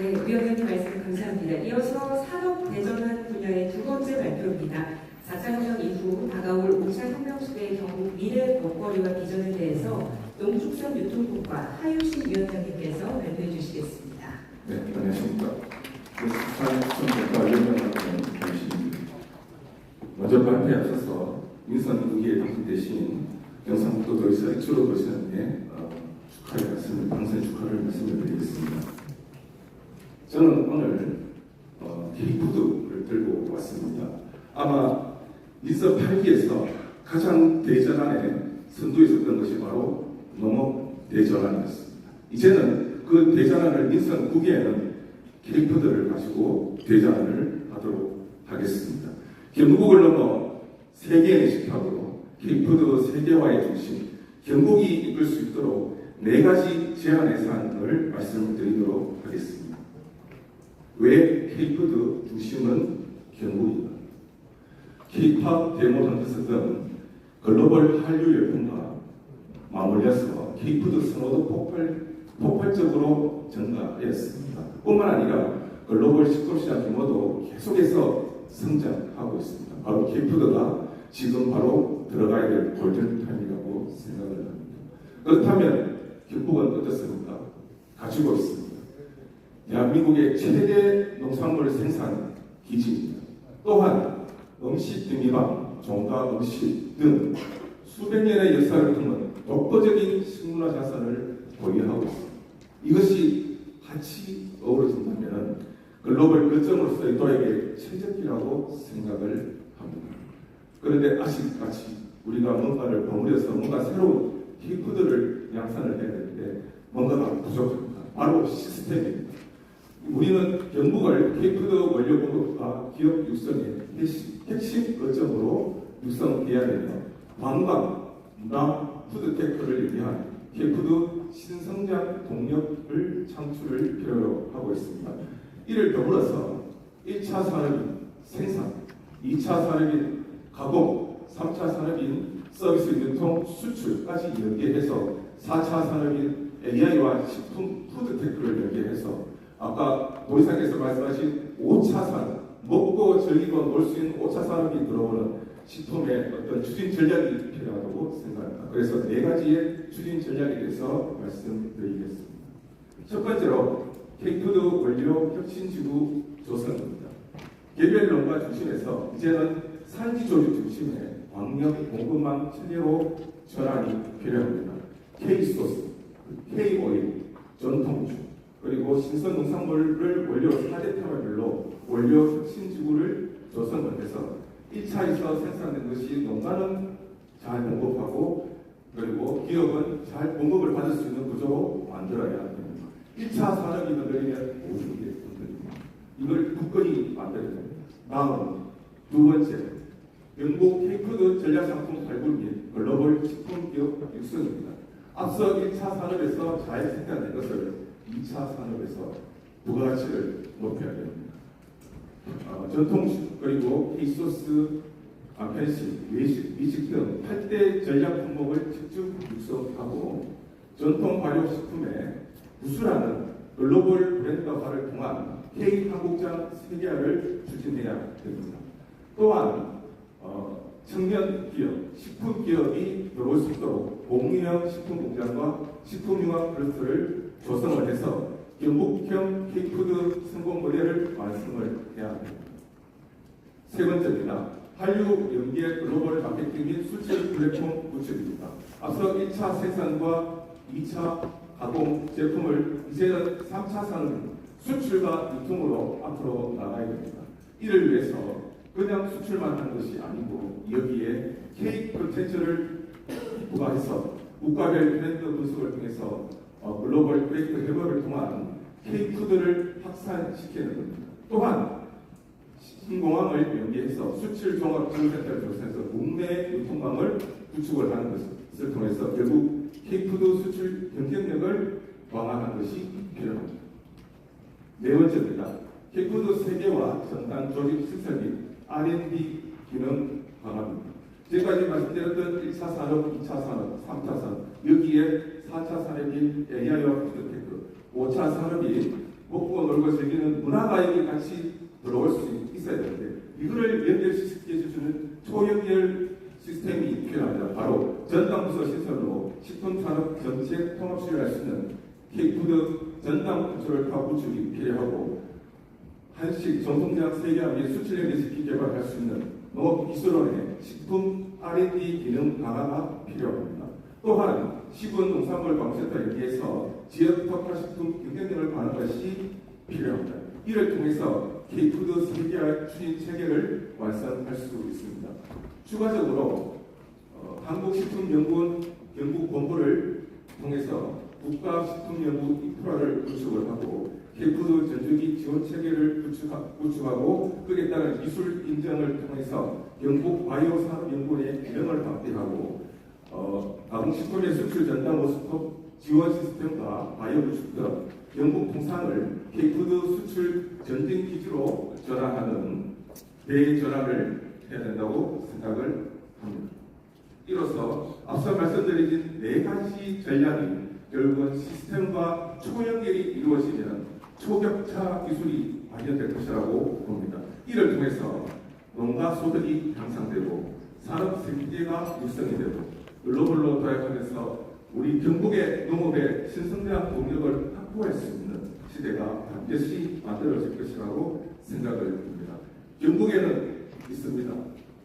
네, 위원장님 말씀 감사합니다. 이어서 산업 대전환 분야의 두 번째 발표입니다. 4차 혁명 이후 다가올 5차 혁명 시대의 경북 미래 먹거리와 비전에 대해서 농축산유통국과 하유신 위원장님께서 발표해 주시겠습니다. 네, 안녕하십니까. 수산축산국가위원장을 맡은 하유신입니다. 먼저 발표에 앞서서 민선국의 당선 대신 경상북도 도의사 이철호 도시장님의 방송 축하를 말씀을 드리겠습니다. 저는 오늘 K푸드를 들고 왔습니다. 아마 민선 8기에서 가장 대전환에 선두했었던 것이 바로 농업 대전환이었습니다. 이제는 그 대전환을 민선 9기에는 K푸드를 가지고 대전환을 하도록 하겠습니다. 경북을 넘어 세계의 식탁으로 K푸드 세계화의 중심, 경북이 이끌 수 있도록 4가지 제안의 사항을 말씀을 드리도록 하겠습니다. 왜 K푸드 중심은 경북입니다. K팝 데모단체스 등 글로벌 한류 열풍과 맞물려서 K푸드 선호도 폭발적으로 증가하였습니다. 뿐만 아니라 글로벌 식품시장 규모도 계속해서 성장하고 있습니다. 바로 K푸드가 지금 바로 들어가야 될 골든타임이라고 생각을 합니다. 그렇다면 경북은 어떻습니까? 가지고 있습니다. 대한민국의 최대 농산물 생산 기지입니다. 또한 음식 등이랑 종가 음식 등 수백 년의 역사를 통한 독보적인 식문화 자산을 보유하고 있습니다. 이것이 같이 어우러진다면 글로벌 거점으로서의 도약의 최적기라고 생각을 합니다. 그런데 아직까지 우리가 뭔가를 버무려서 뭔가 새로운 K푸드를 양산을 해야 되는데 뭔가가 부족합니다. 바로 시스템입니다. 우리는 경북을 K푸드 원료 공급과 기업 육성의 핵심 거점으로 육성해야 되며 관광, 문화, 푸드테크를 위한 K푸드 신성장 동력을 창출을 필요로 하고 있습니다. 이를 더불어서 1차 산업인 생산, 2차 산업인 가공, 3차 산업인 서비스 유통 수출까지 연계해서 4차 산업인 AI와 식품 푸드테크를 연계해서 아까 도의사께서 말씀하신 5차 산업, 먹고 즐기고 놀 수 있는 5차 산업이 들어오는 식품의 어떤 추진 전략이 필요하다고 생각합니다. 그래서 4가지의 추진 전략에 대해서 말씀드리겠습니다. 첫 번째로 K푸드 원료 혁신지구 조성입니다. 개별 농가 중심에서 이제는 산지 조직 중심의 광역 공급망 체계로 전환이 필요합니다. K소스, K오일, 전통주, 그리고 신선 농산물을 원료 4대 테마별로 원료 혁신지구를 조성을 해서 1차에서 생산된 것이 농가는 잘 공급하고 그리고 기업은 잘 공급을 받을 수 있는 구조로 만들어야 합니다. 1차 산업이 흔들리면 모든 게 흔들립니다. 이걸 굳건히 만들어야 됩니다. 다음 두 번째, 영국 K푸드 전략상품 발굴 및 글로벌 식품기업 육성입니다. 앞서 1차 산업에서 잘 생산된 것을 2차 산업에서 부가가치를 높여야 됩니다. 전통주 그리고 K소스, 펜시, 외식, 미식 등 8대 전략 품목을 직접 육성하고 전통 발효식품의 구수라는 글로벌 브랜드화를 통한 K한국장 세계화를 추진해야 됩니다. 또한 청년 기업, 식품 기업이 들어올 수 있도록 공유형 식품 공장과 식품융합 클러스터를 조성을 해서 경북형 K푸드 성공 모델을 완성을 해야 합니다. 세 번째입니다. 한류 연계 글로벌 마케팅 및 수출 플랫폼 구축입니다. 앞서 1차 생산과 2차 가공 제품을 이제는 3차 산업 수출과 유통으로 앞으로 나가야 됩니다. 이를 위해서 그냥 수출만 하는 것이 아니고 여기에 K 콘텐츠를 부과해서 국가별 브랜드 분석을 통해서 글로벌 브레이크 협업을 통한 K푸드를 확산시키는 겁니다. 또한 신공항을 연계해서 수출 종합 지원센터를 조성해서 국내 유통망을 구축을 하는 것을 통해서 결국 K푸드 수출 경쟁력을 강화하는 것이 필요합니다. 네 번째입니다. K푸드 세계화 전단 조직 시설 및 R&D 기능 강화입니다. 지금까지 말씀드렸던 1차 산업, 2차 산업, 3차 산업, 여기에 4차 산업인 AI와 푸드테크, 5차 산업이 먹고 놀고 즐기는 문화가액이 같이 들어올 수 있어야 되는데 이거를 연결시켜 주는 초연결 시스템이 필요합니다. 바로 전담부서 신설로 식품산업 정책 통합 수행할 수 있는 K푸드 전담 부서를 파업 구축이 필요하고 한식 전통장 세계화 및 수출력 레시피 개발할 수 있는 농업기술원의 식품 R&D 기능 강화가 필요합니다. 또한 식은 농산물 광센터에 의해서 지역 특화식품 경쟁력을 가는 것이 필요합니다. 이를 통해서 K푸드 세계화 추진 체계를 완성할 수 있습니다. 추가적으로 한국식품연구원 경북 본부를 통해서 국가식품연구 인프라를 구축을 하고 K푸드 전주기 지원 체계를 구축하고 그에 따른 기술 인정을 통해서 경북 바이오산업연구원의 기능을 확대하고 가공식품의 수출 전담 모스톱 지원 시스템과 바이오 구축 등 영국 통상을 K푸드 수출 전쟁 기지로 전환하는 대전환을 해야 된다고 생각을 합니다. 이로써 앞서 말씀드린 4가지 전략이 결국은 시스템과 초연결이 이루어지면 초격차 기술이 발현될 것이라고 봅니다. 이를 통해서 농가 소득이 향상되고 산업 생태계가 육성이 되고 글로벌로 도약하면서 우리 경북의 농업의 신성장 동력을 확보할 수 있는 시대가 반드시 만들어질 것이라고 생각을 합니다. 경북에는 있습니다.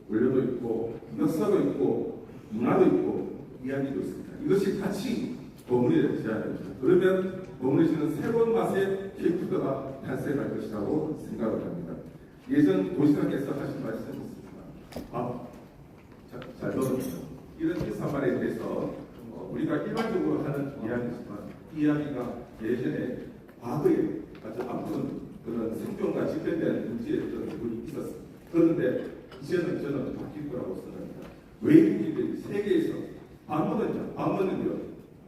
원료도 있고 역사도 있고 문화도 있고 이야기도 있습니다. 이것이 같이 버무려져야 됩니다. 그러면 버무려지는 새로운 맛의 K푸드가 탄생할 것이라고 생각을 합니다. 예전 도시락에서 하신 말씀이 있습니다. 밥, 잘 넣어줍니다. 이런 일사말에 대해서 우리가 일반적으로 하는 이야기지만 이 이야기가 예전에 과거에 아주 아픈 그런 생존과 직결된 문제의 어떤 부분이 있었습니다. 그런데 이제는 저는 바뀔 거라고 생각합니다. 외국인들이 세계에서 방문은요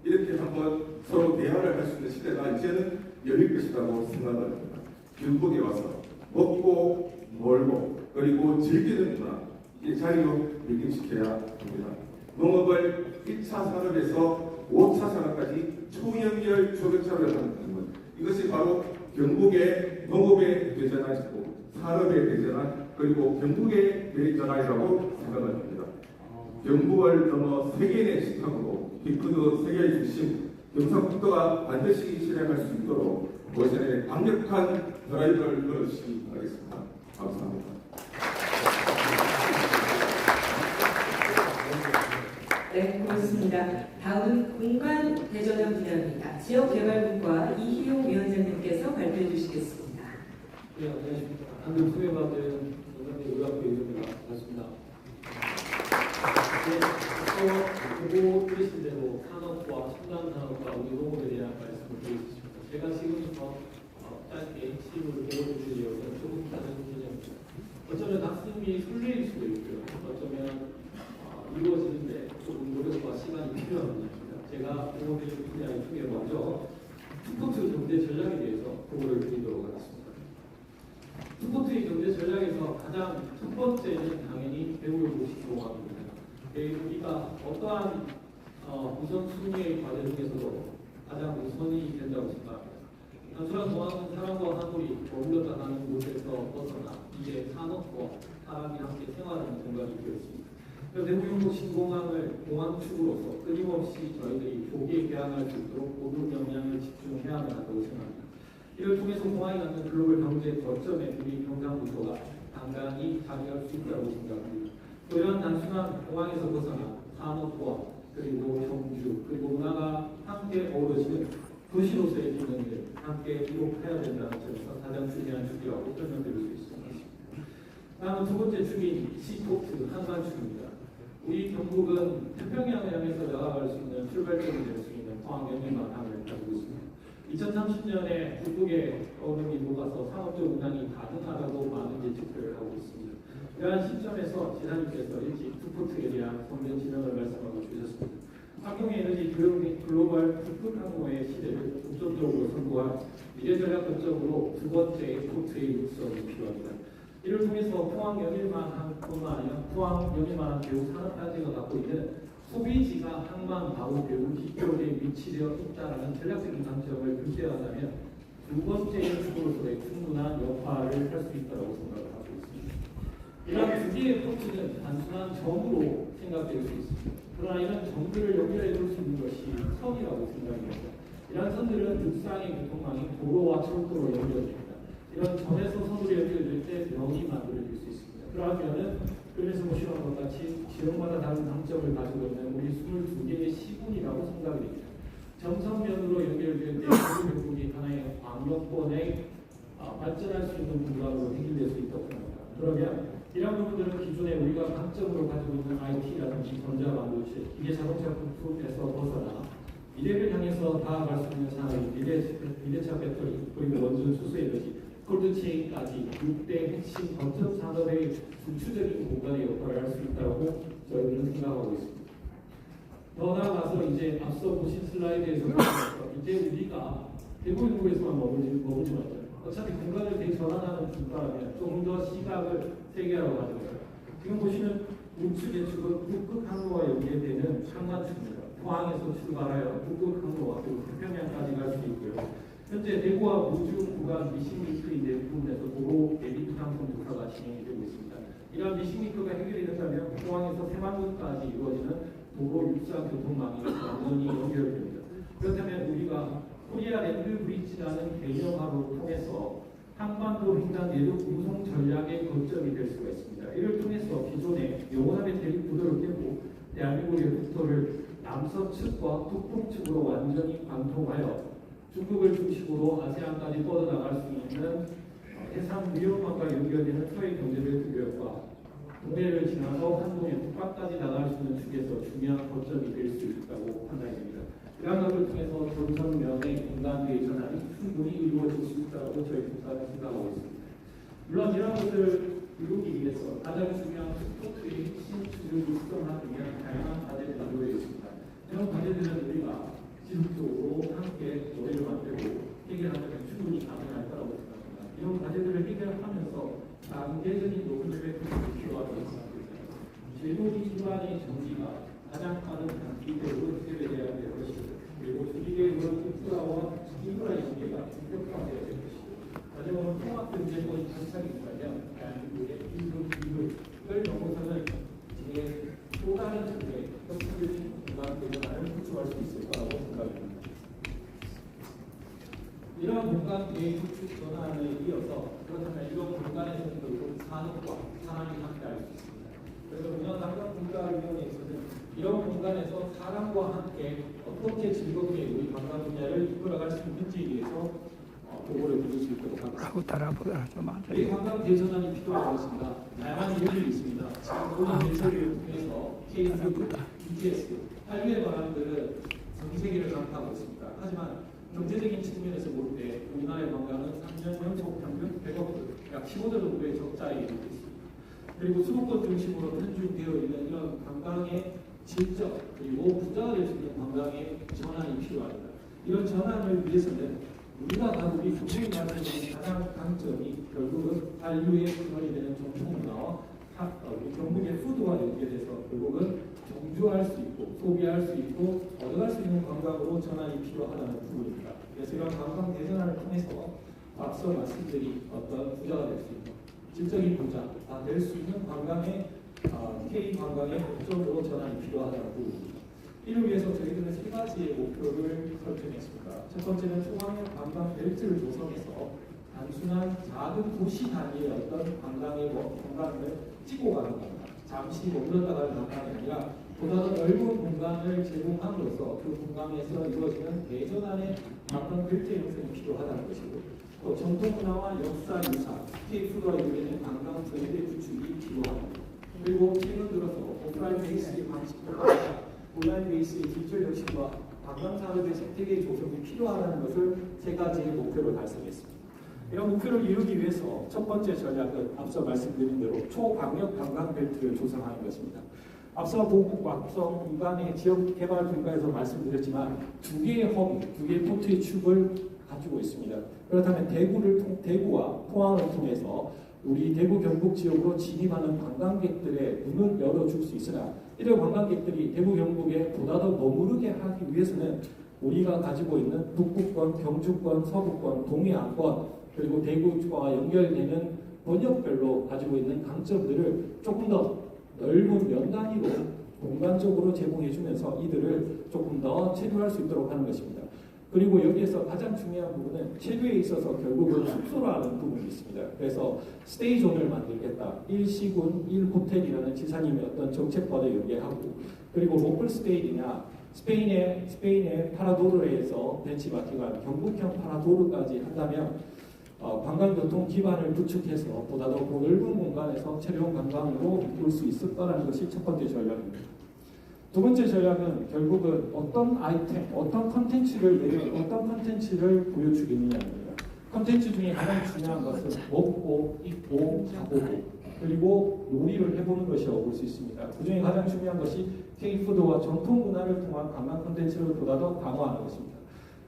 이렇게 한번 서로 대화를 할 수 있는 시대가 이제는 열릴 것이라고 생각을 합니다. 경북에 와서 먹고 놀고 그리고 즐기는 문화 이게 자유로 밀림시켜야 합니다. 농업을 1차 산업에서 5차 산업까지 초연결 조력자를 하는 것 이것이 바로 경북의 농업의 대전환이고 산업의 대전환 그리고 경북의 대전환이라고 생각을 합니다. 경북을 넘어 세계인의 시각으로 빅푸드 세계의 중심 경상북도가 반드시 실행할 수 있도록 고시원의 강력한 드라이브를 걸어주시기 바라겠습니다. 감사합니다. 네, 고맙습니다. 다음은 공간 대전환 분야입니다. 지역개발국과 이희용 위원장님께서 발표해 주시겠습니다. 네, 안녕하십니까. 한국 소외받은 전남대 의학부 의원입니다. 반갑습니다. 네, 보고 계신 대로 산업과 첨단 산업과 우리 농업에 대한 말씀을 드리겠습니다. 제가 지금부터 짧게 시를 배워드리려고 조금 다른 개념입니다. 어쩌면 학습이 순리일 수도 있고요. 어쩌면 이루어지는데 조금 노력과 시간이 필요합니다. 제가 공업의 분야의 중에 먼저 투포트 경제 전략에 대해서 보고를 드리도록 하겠습니다. 투포트의 경제 전략에서 가장 첫 번째는 당연히 배우의 모식 공학입니다. 우리가 어떠한 우선순위의 과제 중에서도 가장 우선이 된다고 생각합니다. 단순한 공학은 사람과 사물이 머물렀다 가는 곳에서 벗어나 이제 산업과 사람이 함께 생활하는 공간이 되었습니다. 대구용도 신공항을 공항축으로서 끊임없이 저희들이 조기에 개항할 수 있도록 모든 역량을 집중해야 한다고 생각합니다. 이를 통해서 공항이 갖는 글로벌 경제 거점에 우리 경상북도가 당당히 자리할 수 있다고 생각합니다. 또 이런 단순한 공항에서 벗어나 산업과 그리고 경주 그리고 문화가 함께 어우러지는 도시로서의 기능을 함께 기록해야 된다는 점에서 가장 중요한 주기라고 설명드릴 수 있습니다. 다음은 두 번째 축인 시포트 한반축입니다. 우리 경북은 태평양을 향해서 나아갈 수 있는 출발점이 될 수 있는 포항 연립망항을 가지고 있습니다. 2030년에 북극의 얼음이 녹아서 산업적 운항이 가능하다고 많은 예측을 하고 있습니다. 이러한 시점에서 지사님께서 일찍 투포트에 대한 성장 진행을 말씀하고 주셨습니다. 환경에너지 글로벌 북극 항로의 시대를 독점적으로 선도한 미래전략 관점으로 두 번째 포트의 육성이 필요합니다. 이를 통해서 포항 연일만항뿐만 아니라 포항 연일만항 배후 산업단지가 갖고 있는 소비지가 항만 바로 배후 기교에 위치되어 있다는 전략적인 관점을 극대화하자면 두 번째 축으로서의 충분한 역할을 할 수 있다고 생각을 하고 있습니다. 이러한 두 개의 포트는 단순한 점으로 생각될 수 있습니다. 그러나 이런 점들을 연결해 줄 수 있는 것이 선이라고 생각합니다. 이러한 선들은 육상의 교통망이 도로와 철도로 연결됩니다. 이런 점에서 선으로 연결될 때 명이 만들어질 수 있습니다. 그러면은 그래서 보시는 것 같이 지역마다 다른 장점을 가지고 있는 우리 22개의 시군이라고 생각이 됩니다. 점선면으로 연결될 때 경북이 하나의 광역권에 발전할 수 있는 공간으로 해결될 수 있다고 생각합니다. 그러면 이런 부분들은 기존에 우리가 강점으로 가지고 있는 IT라든지 전자반도체, 기계 자동차 부품에서 벗어나 미래를 향해서 다가갈 수 있는 산업이 미래차 배터리, 그리고 원전 수소에너지, 콜드체인까지 6대 핵심 거점 산업의 주축적인 공간의 역할을 할 수 있다고 저희들은 생각하고 있습니다. 더 나아가서 이제 앞서 보신 슬라이드에서 이제 우리가 대구용국에서만 머물지 말자. 어차피 공간을 대전환하는 국가라면 조금 더 시각을 세계화로 가져가요. 지금 보시는 우측 예측은 북극 항로와 연계되는 상관축입니다. 포항에서 출발하여 북극 항로와 그리고 태평양까지 갈 수 있고요. 현재 대구와 무중 구간 미싱리크인데 부분에서 도로 대비 상품 조사가 진행이 되고 있습니다. 이런 미싱리크가 해결이 된다면 포항에서 새만금까지 이루어지는 도로 육상 교통망이 완전히 연결됩니다. 그렇다면 우리가 코리아 랜드 브릿지라는 개념화로 통해서 한반도 횡단 내륙 운송 전략의 거점이 될 수가 있습니다. 이를 통해서 기존의 영원함의 대립구도를 깨고 대한민국의 국토를 남서측과 북동측으로 완전히 관통하여 중국을 중심으로 아세안까지 뻗어나갈 수 있는 해상 무역망과 연결되는 서해 경제적 규격과 동해를 지나서 한동에 북방까지 나갈 중요한 거점이 될 수 있다고 판단이 됩니다. 이러한 것을 통해서 전선면의 공간의 전환이 충분히 이루어질 수 있다고 저희 부사는 생각하고 있습니다. 물론 이러한 것을 이루기 위해서 가장 중요한 스포츠의 핵심 축을 육성하기 위한 다양한 과제들이 놓여 있습니다. 이런 과제들은 우리가 지속적으로 함께 노래를 만들고 해결하면 충분히 가능할 거라고 생각합니다. 이런 과제들을 해결하면서 단계적인 노력을 필요하다고 생각합니다. 제도기 기반의 정비가 가장 빠른 단기대로 해결해야 될 것이고, 그리고 주기계획으로 인프라 연계가 본격화되어야 될 것이고, 마지막으로 통합경제권이 탄착이라면 대한민국의 이익을 넘어서는 또 다른 쪽에 혁신적인 공간 개선을 구축할 수 있을 거라고 생각합니다. 이러한 공간 계획 구축 전환에 이어서 그렇다면 이런 공간에서는 결국 산업과 사람이 함께할 수 있습니다. 그래서 문화관광분과위원회에서는 이런 공간에서 사람과 함께 어떻게 즐겁게 우리 관광 분야를 이끌어갈 수 있는지에 대해서 보고를 드릴 수 있도록 하겠습니다. 이 관광 대전환이 필요하고 있습니다. 다양한 이유들이 있습니다. 지금 오늘 대처를 통해서 K-푸드, BTS, 한류의 바람들은 전 세계를 강타하고 있습니다. 하지만 경제적인 측면에서 볼 때 우리나라의 관광은 3년 연속 평균 100억, 약 15조 정도의 적자에 이르고 있습니다. 그리고 수도권 중심으로 편중되어 있는 이런 관광의 질적 그리고 부자가 될 수 있는 관광의 전환이 필요합니다. 이런 전환을 위해서는 우리가 우리 국민이 가지고 있는 가장 강점이 결국은 한류의 근원이 되는 전통문화와 우리 경북의 푸드와 연계돼서 결국은 경주할 수 있고 소비할 수 있고 얻어갈 수 있는 관광으로 전환이 필요하다는 부분입니다. 그래서 이런 관광 대전환을 통해서 앞서 말씀드린 어떤 부자가 될 수 있는 질적인 부자가 될 수 있는 관광의 K 관광의 목적으로 전환이 필요하다는 부분입니다. 이를 위해서 저희들은 세 가지의 목표를 설정했습니다. 첫 번째는 초강력 관광 벨트를 조성해서 단순한 작은 도시 단위의 어떤 관광의 공간을 찍고 가는 겁니다. 잠시 머물렀다 가는 관광이 아니라 보다 더 넓은 공간을 제공함으로써 그 공간에서 이루어지는 대전환의 관광 벨트 형성이 필요하다는 것이고, 또 전통문화와 역사 유산, K-푸드와 연계되는 관광 트렌드 구축이 필요합니다. 그리고 최근 들어서 오프라인 베이스의 방식과 온라인 베이스의 디지털 혁신과 관광산업의 생태계 조성이 필요하다는 것을 세 가지의 목표를 달성했습니다. 이런 목표를 이루기 위해서 첫 번째 전략은 앞서 말씀드린 대로 초광역 관광 벨트를 조성하는 것입니다. 앞서 보국 vak성 공간의 지역 개발 분과에서 말씀드렸지만 두 개의 허브, 두 개의 포트의 축을 가지고 있습니다. 그렇다면 대구와 포항을 통해서 우리 대구 경북 지역으로 진입하는 관광객들의 문을 열어줄 수 있으나 이런 관광객들이 대구 경북에 보다 더 머무르게 하기 위해서는 우리가 가지고 있는 북부권, 경주권, 서부권, 동해안권 그리고 대구와 연결되는 번역별로 가지고 있는 강점들을 조금 더 넓은 면 단위로 공간적으로 제공해주면서 이들을 조금 더 체류할 수 있도록 하는 것입니다. 그리고 여기에서 가장 중요한 부분은 체류에 있어서 결국은 숙소라는 부분이 있습니다. 그래서 스테이존을 만들겠다. 1시군 1호텔이라는 지사님의 어떤 정책과도 연계하고 그리고 로컬 스테이냐 스페인의 파라도르에서 벤치마킹한 경북형 파라도르까지 한다면 관광교통 기반을 구축해서 보다 더 넓은 공간에서 체류 관광으로 이끌 수 있을 거라는 것이 첫 번째 전략입니다. 두 번째 전략은 결국은 어떤 아이템, 어떤 컨텐츠를 보여주겠느냐입니다. 컨텐츠 중에 가장 중요한 것은 먹고, 입고, 자보고 그리고 요리를 해보는 것이라고 볼 수 있습니다. 그 중에 가장 중요한 것이 K-푸드와 전통 문화를 통한 관광 컨텐츠를 보다 더 강화하는 것입니다.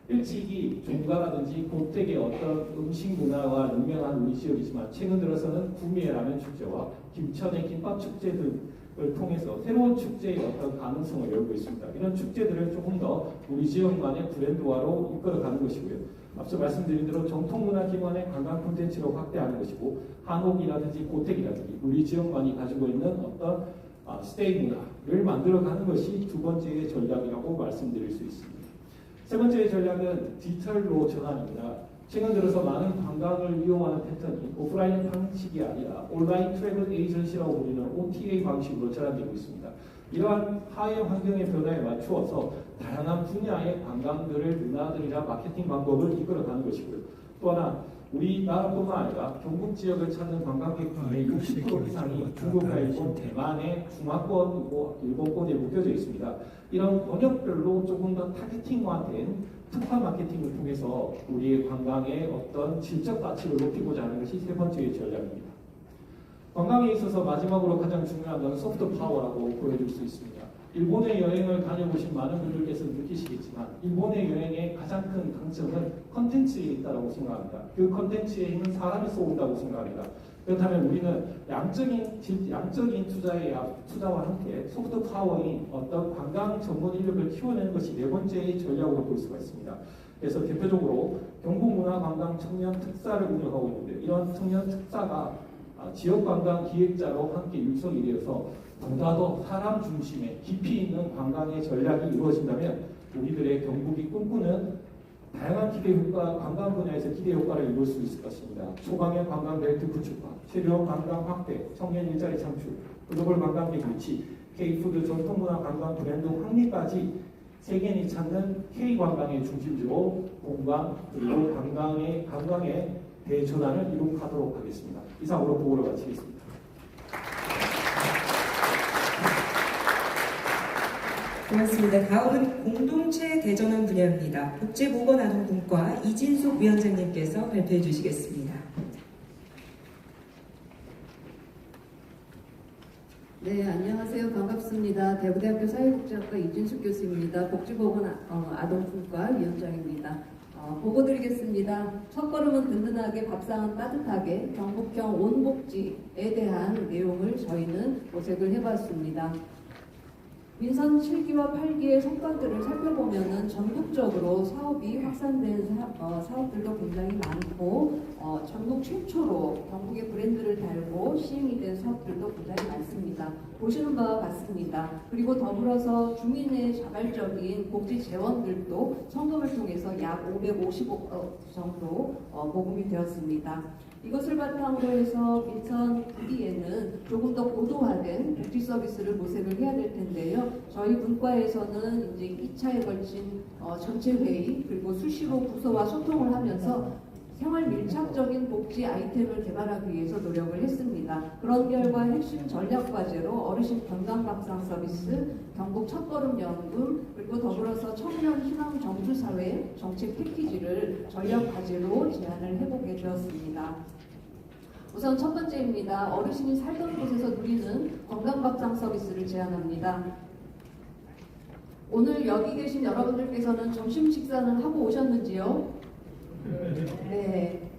일찍이 종가라든지 고택의 어떤 음식 문화와 유명한 우리 지역이지만 최근 들어서는 구미의 라면 축제와 김천의 김밥 축제 등을 통해서 새로운 축제의 어떤 가능성을 열고 있습니다. 이런 축제들을 조금 더 우리 지역만의 브랜드화로 이끌어가는 것이고요. 앞서 말씀드린 대로 정통문화 기관의 관광 콘텐츠로 확대하는 것이고 한옥이라든지 고택이라든지 우리 지역만이 가지고 있는 어떤 스테이 문화를 만들어가는 것이 두 번째의 전략이라고 말씀드릴 수 있습니다. 세 번째의 전략은 디지털로 전환입니다. 최근 들어서 많은 관광을 이용하는 패턴이 오프라인 방식이 아니라 온라인 트래블 에이전시라고 불리는 OTA 방식으로 전환되고 있습니다. 이러한 하해 환경의 변화에 맞추어서 다양한 분야의 관광들을 문화들이나 마케팅 방법을 이끌어가는 것이고요. 또 하나 우리나라뿐만 아니라 경북 지역을 찾는 관광객 중에 60% 이상이 중국과 일본, 대만의 중화권이고 일본권에 묶여져 있습니다. 이런 번역별로 조금 더 타겟팅화된 특화 마케팅을 통해서 우리의 관광의 어떤 질적 가치를 높이고자 하는 것이 세 번째의 전략입니다. 관광에 있어서 마지막으로 가장 중요한 건 소프트 파워라고 보여줄 수 있습니다. 일본의 여행을 다녀보신 많은 분들께서 느끼시겠지만 일본의 여행의 가장 큰 강점은 컨텐츠에 있다고 생각합니다. 그 컨텐츠에 있는 사람이 쏘는다고 생각합니다. 그렇다면 우리는 양적인 투자와 함께 소프트 파워인 어떤 관광 전문 인력을 키워내는 것이 네 번째의 전략으로 볼 수가 있습니다. 그래서 대표적으로 경북문화관광 청년 특사를 운영하고 있는데 이런 청년 특사가 지역 관광 기획자로 함께 육성이 되어서 보다 더 사람 중심의 깊이 있는 관광의 전략이 이루어진다면 우리들의 경북이 꿈꾸는 다양한 기대 효과, 관광 분야에서 기대 효과를 이룰 수 있을 것입니다. 초강의 관광 벨트 구축과 체류 관광 확대, 청년 일자리 창출, 글로벌 관광객 유치, K푸드 전통문화 관광 브랜드 확립까지 세계인이 찾는 K관광의 중심지로 공간 그리고 관광의 대전환을 이룩하도록 하겠습니다. 이상으로 보고를 마치겠습니다. 고맙습니다. 다음은 공동체 대전환 분야입니다. 복지보건아동분과 이진숙 위원장님께서 발표해 주시겠습니다. 네, 안녕하세요. 반갑습니다. 대구대학교 사회복지학과 이진숙 교수입니다. 복지보건아동분과 위원장입니다. 보고 드리겠습니다. 첫걸음은 든든하게, 밥상은 따뜻하게, 경북형 온복지에 대한 내용을 저희는 모색을 해봤습니다. 민선 7기와 8기의 성과들을 살펴보면은 전국적으로 사업이 확산된 사업들도 굉장히 많고 전국 최초로 경북의 브랜드를 달고 시행이 된 사업들도 굉장히 많습니다. 보시는 바와 같습니다. 그리고 더불어서 주민의 자발적인 복지 재원들도 성금을 통해서 약 550억 정도 모금이 되었습니다. 이것을 바탕으로 해서 민선 9기에는 조금 더 고도화된 복지 서비스를 모색을 해야 될 텐데요. 저희 분과에서는 이제 2차에 걸친 전체 회의 그리고 수시로 부서와 소통을 하면서 생활 밀착적인 복지 아이템을 개발하기 위해서 노력을 했습니다. 그런 결과 핵심 전략 과제로 어르신 건강밥상 서비스, 경북 첫걸음 연금, 그리고 더불어서 청년 희망 정주사회 정책 패키지를 전략 과제로 제안을 해보게 되었습니다. 우선 첫 번째입니다. 어르신이 살던 곳에서 누리는 건강밥상 서비스를 제안합니다. 오늘 여기 계신 여러분들께서는 점심 식사는 하고 오셨는지요? 네.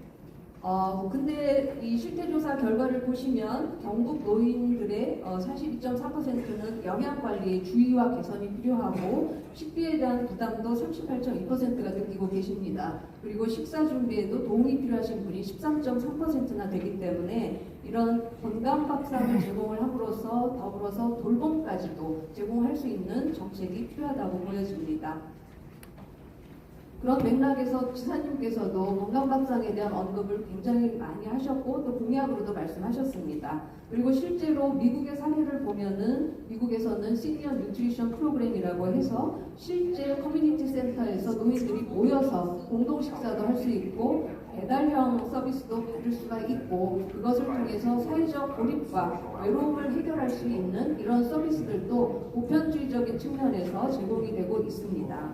근데 이 실태조사 결과를 보시면 경북 노인들의 42.4%는 영양관리에 주의와 개선이 필요하고 식비에 대한 부담도 38.2%가 느끼고 계십니다. 그리고 식사 준비에도 도움이 필요하신 분이 13.3%나 되기 때문에 이런 건강밥상을 제공을 함으로써 더불어서 돌봄까지도 제공할 수 있는 정책이 필요하다고 보여집니다. 그런 맥락에서 지사님께서도 건강밥상에 대한 언급을 굉장히 많이 하셨고 또 공약으로도 말씀하셨습니다. 그리고 실제로 미국의 사례를 보면은 미국에서는 시니어 뉴트리션 프로그램이라고 해서 실제 커뮤니티 센터에서 노인들이 모여서 공동 식사도 할 수 있고 배달형 서비스도 받을 수가 있고 그것을 통해서 사회적 고립과 외로움을 해결할 수 있는 이런 서비스들도 보편주의적인 측면에서 제공이 되고 있습니다.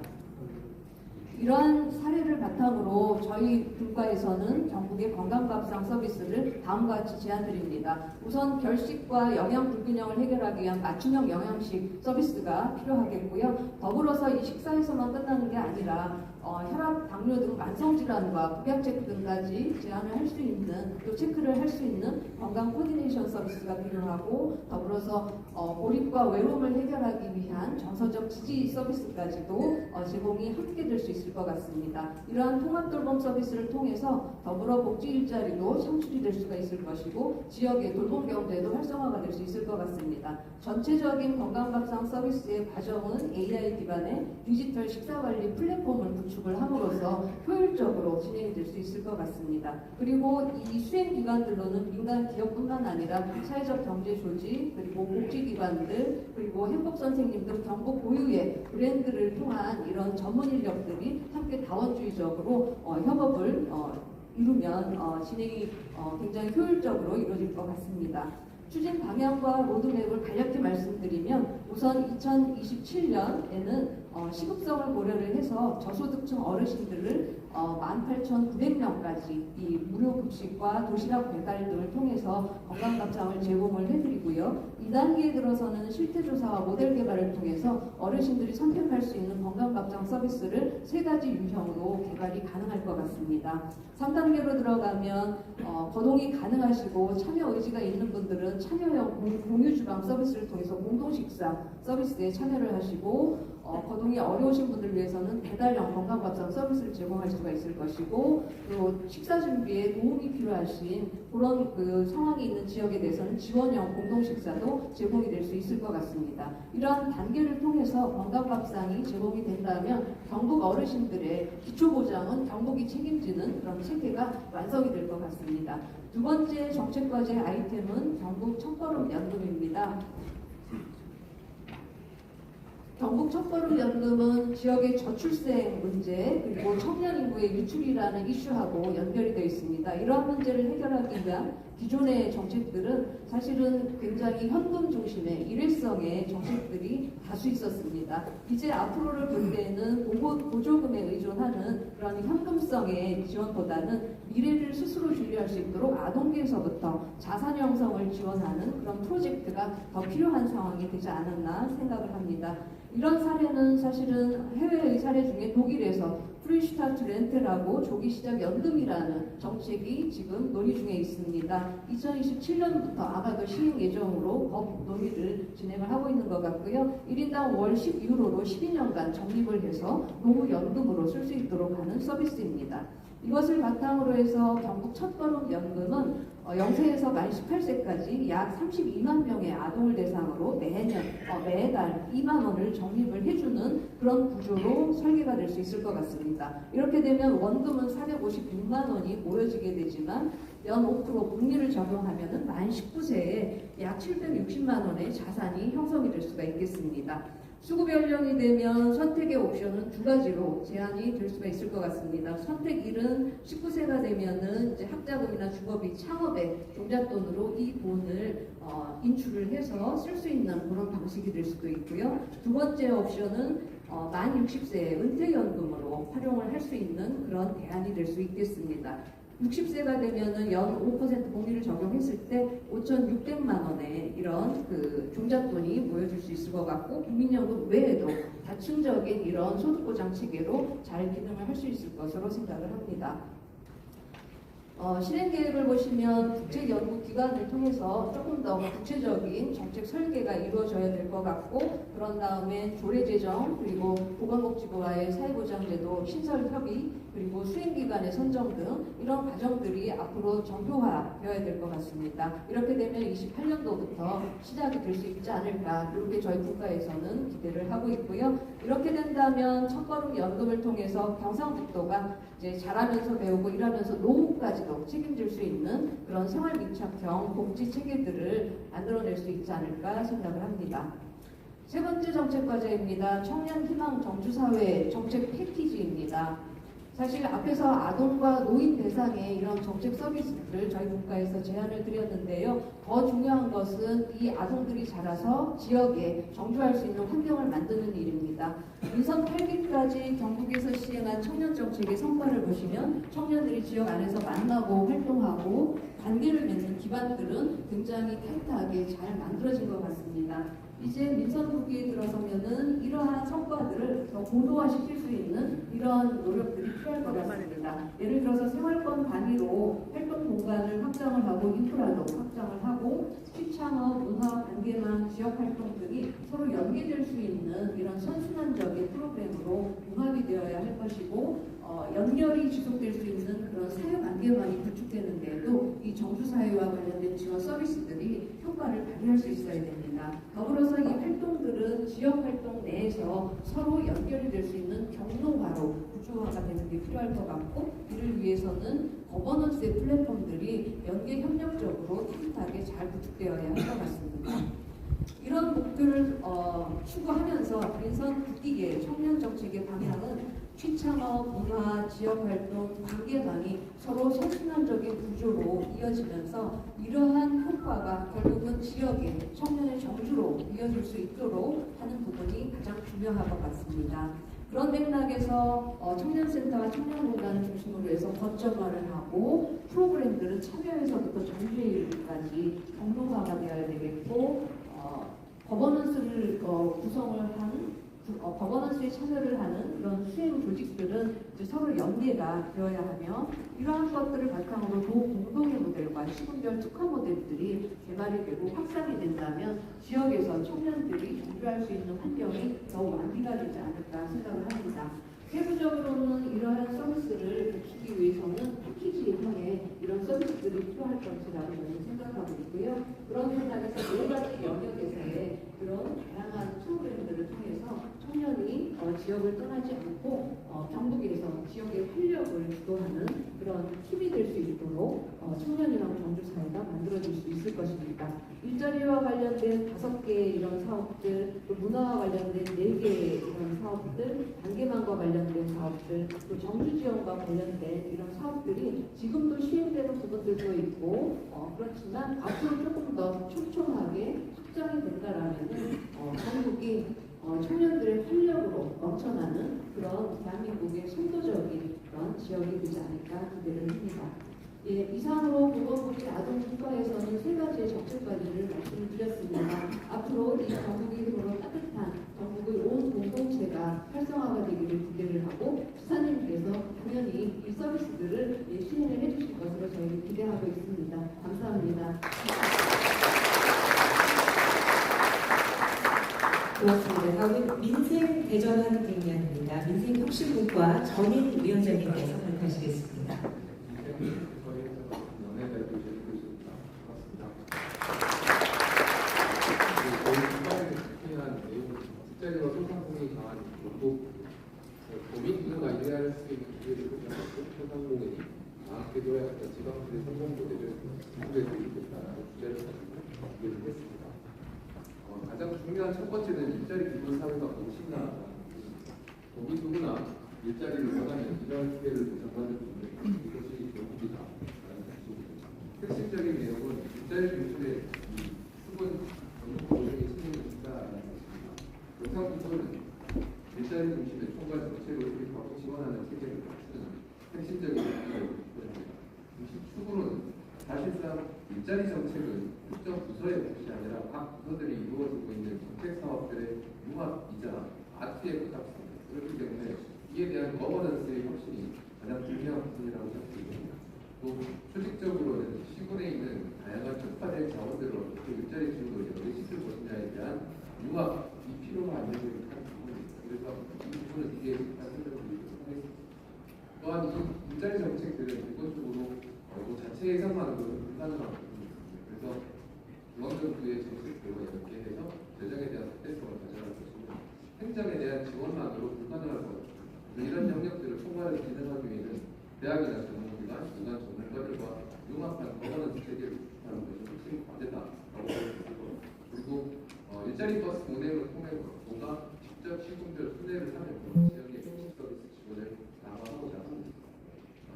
이러한 사례를 바탕으로 저희 분과에서는 경북의 건강밥상 서비스를 다음과 같이 제안드립니다. 우선 결식과 영양 불균형을 해결하기 위한 맞춤형 영양식 서비스가 필요하겠고요. 더불어서 이 식사에서만 끝나는 게 아니라 혈압, 당뇨 등 만성질환과 복약 체크 등까지 제한을 할 수 있는 또 체크를 할 수 있는 건강 코디네이션 서비스가 필요하고 더불어서 고립과 외로움을 해결하기 위한 정서적 지지 서비스까지도 제공이 함께 될 수 있을 것 같습니다. 이러한 통합 돌봄 서비스를 통해서 더불어 복지 일자리도 창출이 될 수가 있을 것이고 지역의 돌봄 경제도 활성화가 될 수 있을 것 같습니다. 전체적인 건강밥상 서비스의 과정은 AI 기반의 디지털 식사관리 플랫폼을 구축을 함으로써 효율적으로 진행이 될 수 있을 것 같습니다. 그리고 이 수행 기관들로는 민간 기업뿐만 아니라 사회적 경제 조직 그리고 복지기관들 그리고 행복 선생님 등 경북 고유의 브랜드를 통한 이런 전문 인력들이 함께 다원주의적으로 협업을 이루면 진행이 굉장히 효율적으로 이루어질 것 같습니다. 추진 방향과 로드맵을 간략히 말씀드리면 우선 2027년에는 시급성을 고려를 해서 저소득층 어르신들을 18,900명까지 이 무료 급식과 도시락 배달 등을 통해서 건강밥상을 제공을 해드리고요. 2단계에 들어서는 실태조사와 모델 개발을 통해서 어르신들이 선택할 수 있는 건강밥상 서비스를 3가지 유형으로 개발이 가능할 것 같습니다. 3단계로 들어가면 거동이 가능하시고 참여 의지가 있는 분들은 참여형 공유주방 서비스를 통해서 공동식사 서비스에 참여를 하시고 거동이 어려우신 분들 위해서는 배달형 건강밥상 서비스를 제공할 수가 있을 것이고 또 식사 준비에 도움이 필요하신 그런 그 상황이 있는 지역에 대해서는 지원형 공동식사도 제공이 될 수 있을 것 같습니다. 이러한 단계를 통해서 건강밥상이 제공이 된다면 경북 어르신들의 기초보장은 경북이 책임지는 그런 체계가 완성이 될 것 같습니다. 두 번째 정책과제 아이템은 경북 첫걸음 연금입니다. 경북 첫걸음 연금은 지역의 저출생 문제 그리고 청년 인구의 유출이라는 이슈하고 연결이 되어 있습니다. 이러한 문제를 해결하기 위한 기존의 정책들은 사실은 굉장히 현금 중심의 일회성의 정책들이 다수 있었습니다. 이제 앞으로를 볼 때는 보조금에 의존하는 그런 현금성의 지원보다는 미래를 스스로 준비할 수 있도록 아동기에서부터 자산 형성을 지원하는 그런 프로젝트가 더 필요한 상황이 되지 않았나 생각을 합니다. 이런 사례는 사실은 해외의 사례 중에 독일에서 프리슈타트 렌트라고 조기 시작 연금이라는 정책이 지금 논의 중에 있습니다. 2027년부터 아마도 시행 예정으로 법 논의를 진행을 하고 있는 것 같고요. 1인당 월 10유로로 12년간 적립을 해서 노후연금으로 쓸 수 있도록 하는 서비스입니다. 이것을 바탕으로 해서 경북 첫걸음 연금은 0세에서 만 18세까지 약 32만 명의 아동을 대상으로 매달 2만 원을 적립을 해주는 그런 구조로 설계가 될 수 있을 것 같습니다. 이렇게 되면 원금은 456만 원이 모여지게 되지만 연 5% 복리를 적용하면 만 19세에 약 760만 원의 자산이 형성이 될 수가 있겠습니다. 수급 연령이 되면 선택의 옵션은 2가지로 제한이 될 수가 있을 것 같습니다. 선택 1은 19세가 되면은 이제 학자금이나 주거비, 창업에 종잣돈으로 이 돈을 인출을 해서 쓸 수 있는 그런 방식이 될 수도 있고요. 두 번째 옵션은 만 60세의 은퇴연금으로 활용을 할 수 있는 그런 대안이 될 수 있겠습니다. 60세가 되면은 연 5% 복리를 적용했을 때 5,600만 원의 이런 그 종잣돈이 모여질 수 있을 것 같고 국민연금 외에도 다층적인 이런 소득보장 체계로 잘 기능을 할 수 있을 것으로 생각을 합니다. 실행 계획을 보시면 국책연구기관을 통해서 조금 더 구체적인 정책 설계가 이루어져야 될 것 같고 그런 다음에 조례제정 그리고 보건복지부와의 사회보장제도 신설협의 그리고 수행기관의 선정 등 이런 과정들이 앞으로 정교화되어야 될 것 같습니다. 이렇게 되면 28년도부터 시작이 될 수 있지 않을까 이렇게 저희 국가에서는 기대를 하고 있고요. 이렇게 된다면 첫걸음 연금을 통해서 경상북도가 이제 잘하면서 배우고 일하면서 노후까지도 책임질 수 있는 그런 생활 밀착형 복지 체계들을 만들어낼 수 있지 않을까 생각을 합니다. 세 번째 정책 과제입니다. 청년 희망 정주사회 정책 패키지입니다. 사실 앞에서 아동과 노인 대상의 이런 정책 서비스들을 저희 국가에서 제안을 드렸는데요. 더 중요한 것은 이 아동들이 자라서 지역에 정주할 수 있는 환경을 만드는 일입니다. 민선 8기까지 경북에서 시행한 청년 정책의 성과를 보시면 청년들이 지역 안에서 만나고 활동하고 관계를 맺는 기반들은 굉장히 타이트하게 잘 만들어진 것 같습니다. 이제 민선 9기에 들어서면은 이러한 성과들을 더 고도화시킬 수 있는 이런 노력들이 필요할 것 같습니다. 예를 들어서 생활권 단위로 활동 공간을 확장을 하고 인프라도 확장을 하고 취창업, 문화, 관계망, 지역활동 등이 서로 연계될 수 있는 이런 선순환적인 프로그램으로 융합이 되어야 할 것이고 연결이 지속될 수 있는 그런 사회관계망이 구축되는 데에도 이 정주사회와 관련된 지원 서비스들이 효과를 발휘할 수 있어야 됩니다. 더불어서 이 활동들은 지역활동 내에서 서로 연결이 될 수 있는 경로화로 구조화가 되는 게 필요할 것 같고 이를 위해서는 거버넌스의 플랫폼들이 연계 협력적으로 타깃하게 잘 구축되어야 할 것 같습니다. 이런 목표를 추구하면서 민선 9기의 청년 정책의 방향은 취창업, 문화, 지역활동, 관계망이 서로 선순환적인 구조로 이어지면서 이러한 효과가 결국은 지역의 청년의 정주로 이어질 수 있도록 하는 부분이 가장 중요한 것 같습니다. 그런 맥락에서 청년센터와 청년공단을 중심으로 해서 거점화를 하고 프로그램들은 참여에서부터 정주행까지 경로화가 되어야 되겠고 거버넌스를 구성을 한 거버넌스에 참여를 하는 그런 수행 조직들은 이제 서로 연계가 되어야 하며 이러한 것들을 바탕으로 도공동의 모델과 시군별 특화 모델들이 개발이 되고 확산이 된다면 지역에서 청년들이 정주할 수 있는 환경이 더욱 완비가 되지 않을까 생각을 합니다. 세부적으로는 이러한 서비스를 갖추기 위해서는 패키지형의 이런 서비스들이 필요할 것이라고 저는 생각하고 있고요. 그런 맥락에서 여러 가지 영역에서의 그런 다양한 프로그램들을 통해서 청년이 지역을 떠나지 않고 경북에서 지역의 활력을 주도하는 그런 힘이 될 수 있도록 청년이랑 경주사회가 만들어질 수 있을 것입니다. 일자리와 관련된 5개 이런 사업들, 또 문화와 관련된 4개 이런 사업들, 단계망과 관련된 사업들, 또 정주지원과 관련된 이런 사업들이 지금도 시행되는 부분들도 있고 그렇지만 앞으로 조금 더 촘촘하게 확장이 된다라면 전국이 청년들의 활력으로 넘쳐나는 그런 대한민국의 선도적인 그런 지역이 되지 않을까 기대를 합니다. 예, 이상으로 보건복지 아동국가에서는 3가지의 정책관리를 말씀을 드렸습니다. 앞으로 이 전국의 힘으로 따뜻한 전국의 온 공동체가 활성화가 되기를 기대를 하고 부사님께서 당연히 이 서비스들을 시행을 해주실 것으로 저희는 기대하고 있습니다. 감사합니다. 고맙습니다. 다음은 민생 대전하는 빅리안입니다. 민생혁신국과 전인 위원장님께서 발표하시겠습니다. 일자리와 소상공인이 강한 전국 도민들과 일할 수 있는 기회를 보장하고 소상공인이 장악되도록 하여 지방들의 성공 모델을 구축해드리겠다는 주제를 가지고 기획을 했습니다. 가장 중요한 첫 번째는 일자리 기본 사회가 공신나 도민 누구나 일자리를 원하면 이러한 기회를 보장받을 수 있는 이것이 전국이다라는 것입니다. 핵심적인 내용은 일자리 진출의 수분 전국 고용의 신뢰를 준다라는 것입니다. 경상북도는 일자리 중심의 총괄 정책을 수립하고 지원하는 체계를 갖추는 핵심적인 역할을 수행합니다. 축으로는 사실상 일자리 정책은 특정 부서의 몫이 아니라 각 부서들이 이루어지고 있는 정책 사업들의 융합이자 아트의 부탁입니다. 그렇기 때문에 이에 대한 거버넌스의 혁신이 가장 중요한 부분이라고 생각합니다. 또 조직적으로는 시군에 있는 다양한 특화된 자원들을 어떻게 일자리 지원으로 연계시킬 것이냐에 대한 융합이 필요가 안 되는 부분입니다. 그래서 이 부분은 이게 설명드리도록 하겠습니다. 또한 이 일자리 정책들은 기본적으로 자체 예산만으로는 불가능한 부분이 있습니다. 그래서 중앙정부의 정책대로 연계해서 재정에 대한 확대성을 가져갈 것이며 행정에 대한 지원만으로 불가능할 것 같습니다. 이런 영역들을 총괄해서 진행하기 위해는 대학이나 전문기관, 기관 전문가들과 융합한 거버넌스 체계를 구축하는 것이 핵심 과제다라고 생각합니다. 그리고 일자리 버스 운행을 통해서 뭔가 직접 시군별 순회를 하면서 지역의 핵심 서비스 지원을 강화하고자 합니다.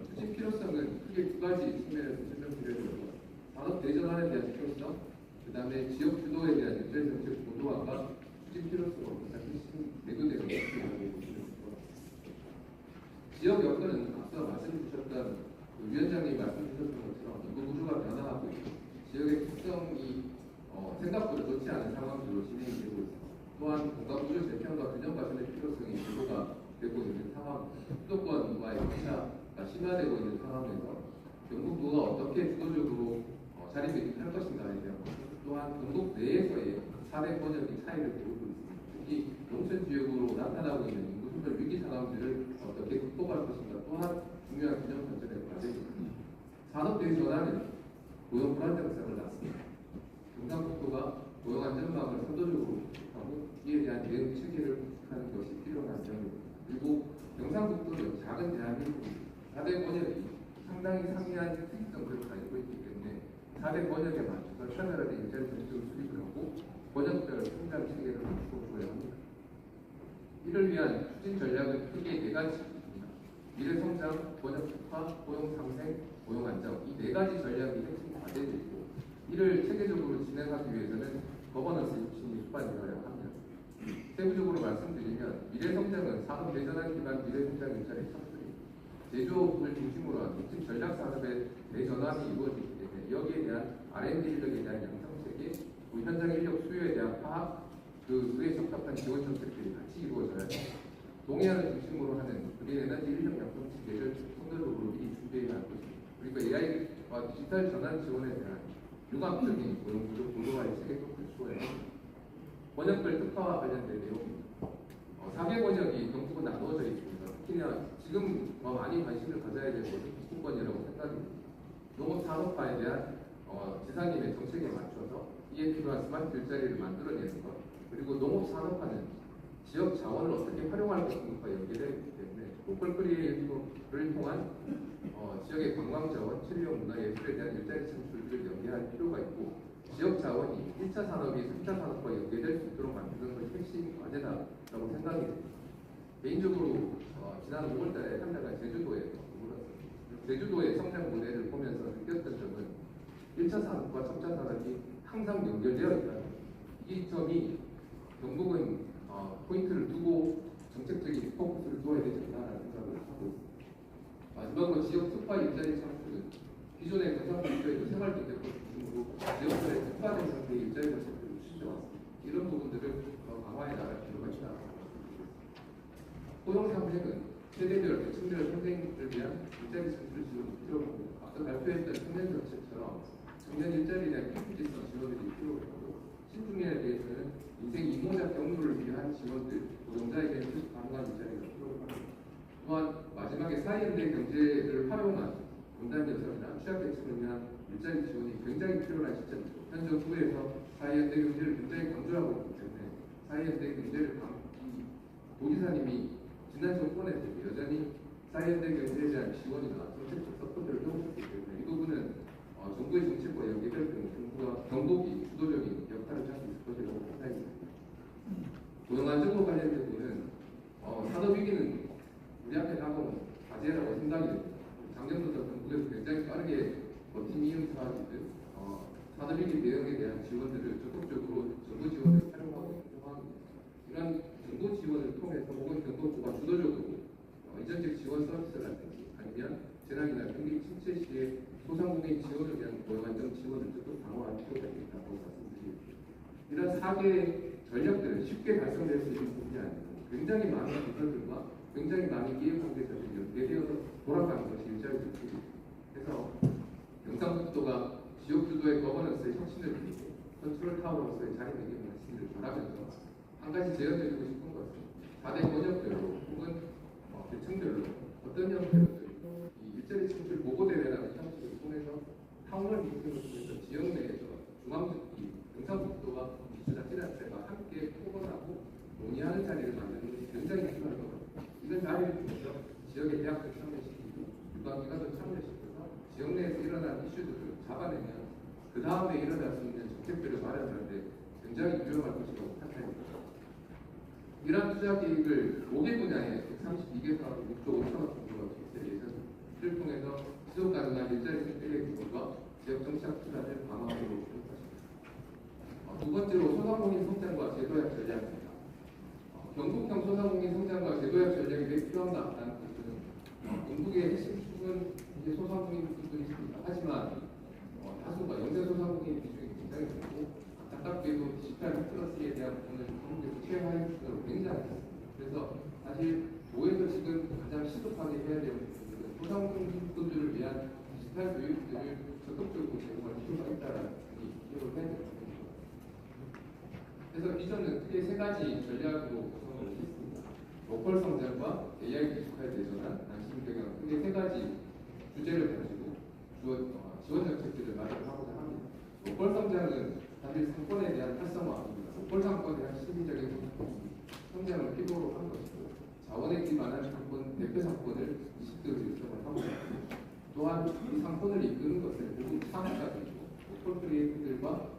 추진 필요성은 크게 2가지 측면에서 설명드리려고 산업 대전환에 대한 필요성, 그 다음에 지역 주도에 대한 일자리 정책 고도화가 추진 필요성으로 가장 핵심 내부대로 하고 있습니다. 지역 여건은 앞서 말씀 주셨던 위원장님이 말씀 주셨던 것처럼 인구 구조가 변화하고 있고 지역의 특성이 생각보다 좋지 않은 상황들로 진행이 되고 있습니다. 또한 공간 구조 재편과 균형 발전의 필요성이 제고가 되고 있는 상황, 수도권과의 격차가 심화되고 있는 상황에서 경북도가 어떻게 주도적으로 자리매김할 것인가에 대한 것, 또한 경북 내에서의 사회 번역이 차이를 보이고 있습니다. 특히 농촌 지역으로 나타나고 있는 인구 순별 위기 상황들을 어떻게 극복할 것인가 또한 중요한 균형 발전의 과제입니다. 산업대의 전환은 고용 불안정성을 낳습니다. 경상북도가 고용 안전망을 선도적으로 구축하고 이에 대한 대응 체계를 구축하는 것이 필요한 점입니다. 그리고 경상북도는 작은 대한민국입니다. 4대 번역이 상당히 상이한 특이성들을 가지고 있기 때문에 4대 번역에 맞춰서 차별화된 일자리 정책을 수립을 하고 번역별 성장 체계를 구축해야 합니다. 이를 위한 추진 전략은 크게 4가지 미래 성장, 번역 특화, 고용 상생, 고용 안정 이 네 가지 전략이 핵심 과제도 있고 이를 체계적으로 진행하기 위해서는 거버넌스 혁신이 수반되어야 합니다. 세부적으로 말씀드리면 미래 성장은 산업 대전환 기반 미래 성장 일자리 창출입니다. 제조업을 중심으로 한 핵심 전략 산업의 대전환이 이루어지기 때문에 여기에 대한 R&D 인력에 대한 양성 체계, 그리고 현장 인력 수요에 대한 파악, 그에 적합한 지원 정책들이 같이 이루어져야 합니다. 동해안을 중심으로 하는 그린 에너지 인력 양성 체계를 선도적으로 미리 준비해야 할 것입니다. 그리고 AI와 디지털 전환 지원에 대한 융합적인 고용 구조 구조화의 체계도 갖추어야 합니다. 번역별 특화와 관련된 내용입니다. 4개 번역이 경북은 나누어져 있습니다. 특히나 지금 많이 관심을 가져야 되는 것은 북부권이라고 생각합니다. 농업 산업화에 대한 지사님의 정책에 맞춰서 이에 필요한 스마트 일자리를 만들어내는 것, 그리고 농업 산업화는 지역 자원을 어떻게 활용할 것인가 연계되어 있기 때문에 로컬 크리에이터를 통한 지역의 관광 자원, 체류형 문화 예술에 대한 일자리 창출을 연계할 필요가 있고 지역 자원이 1차 산업이 3차 산업과 연계될 수 있도록 만드는 것이 핵심 과제다라고 생각이 됩니다. 개인적으로 지난 5월달에 한 달간 제주도에 머물렀습니다. 제주도의 성장 모델을 보면서 느꼈던 점은 1차 산업과 3차 산업이 항상 연결되어 있다는 이 점이 경북은 포인트를 두고 정책적인 포커스를 두어야 되지 않나라는 생각을 하고 있습니다. 마지막으로 지역 특화 일자리 창출은 기존의 경상북도에도 생활주택을 중심으로 지역별의 특화된 상태의 일자리 정책들을 추진해왔습니다. 이런 부분들을 강화해 나갈 필요가 있다고 말씀드리겠습니다. 고용상생은 세대별, 계층별 선생님을 위한 일자리 창출을 지원이 필요합니다. 앞서 발표했던 청년 정책처럼 청년 일자리에 대한 PPD성 지원들이 필요하고 신중년에 대해서는 인생 이모작 경로를 위한 지원들, 노동자에게 지속 가능한 일자리가 필요합니다. 또한 마지막에 사회연대 경제를 활용한 분단여성이나 취약계층을 위한 일자리 지원이 굉장히 필요한 시점이죠. 현 정부에서 사회연대 경제를 굉장히 강조하고 있기 때문에 사회연대 경제를 도지사님이 지난 정권에서 여전히 사회연대 경제에 대한 지원이나 정책적 서포트를 해오셨기 때문에 이 부분은 정부의 정책과 연계될 경우 경북이 주도적인 역할을 할 수 있을 것이라고 생각이 듭니다. 고용안정과 관련된 부분은 산업위기는 우리 앞에 다가온 과제라고 생각이 됩니다. 작년부터 경북에서 굉장히 빠르게 버팀 이응 사업이들 산업위기 대응에 대한 지원들을 적극적으로 정부 지원을 활용하고 있는 상황입니다. 이런 정부 지원을 통해서 혹은 경북부가 주도적으로 이전적 지원 서비스라든지 아니면 재난이나 경기 침체 시에 소상공인 지원을 위한 고용안정 지원을 적극 강화할 필요가 있다고 말씀드립니다. 이런 4개의 전략들은 쉽게 달성될 수 있는 부분이 아니고 굉장히 많은 부서들과 굉장히 많은 기업 관계자들이 연계되어서 돌아가는 것이 일자리 정책입니다. 그래서 경상북도가 지역 주도의 거버넌스의 혁신을 그리고 컨트롤 타워로서의 자리매김을 바라면서 한 가지 제언드리고 싶은 것은 4대 번역별로 혹은 계층별로 어떤 형태로든 이 일자리 창출 보고대회라는 형식을 통해서 타운홀 미팅을 통해서 지역 내에서 중앙정부, 경상북도와 기초자치단체가 함께 토론하고 논의하는 자리를 만드는 것이 굉장히 필요할 것 같습니다. 이런 자리를 통해서 지역의 대학도 참여시키고 유관기관도 참여시켜서 지역 내에서 일어난 이슈들을 잡아내면 그 다음에 일어날 수 있는 정책들을 마련할 때 굉장히 유용할 것이라고 생각합니다. 이러한 투자 계획을 5개 분야에 132개 사업 6조 5천억 정도가 기획될 예정입니다. 이를 통해서 지속 가능한 일자리 생태계 구조와 지역 정착 투자를 강화하도록 할 것입니다. 두 번째로 소상공인 성장과 제도약 전략입니다. 경북형 소상공인 성장과 제도약 전략이 왜 필요한가라는 것은 경북의 핵심 축은 이제 소상공인 분들이 있습니다. 하지만 다수가 영세 소상공인 비중이 굉장히 높고 안타깝게도 디지털 리트러시에 대한 부분을 한국에서 최하위 수준으로 굉장히 많습니다. 그래서 사실 도에서 지금 가장 시급하게 해야 되는 부분은 소상공인분들을 위한 디지털 교육들을 적극적으로 제공할 필요가 있다는 기억을 해야 됩니다. 그래서 비전은 크게 3가지 전략으로 구성을 했습니다. 로컬 성장과 AI 디지털 대전환, 안심 경영 크게 3가지 주제를 가지고 지원 정책들을 마련하고자 합니다. 로컬 성장은 사실 상권에 대한 활성화입니다. 로컬 상권에 대한 시민적인 성장을 필요로 한 것이고 자원에 기반한 상권, 대표 상권을 20대 육성을 하고 있습니다. 또한 이 상권을 이끄는 것을 모든 창업가들이고 로컬 크리에이터들과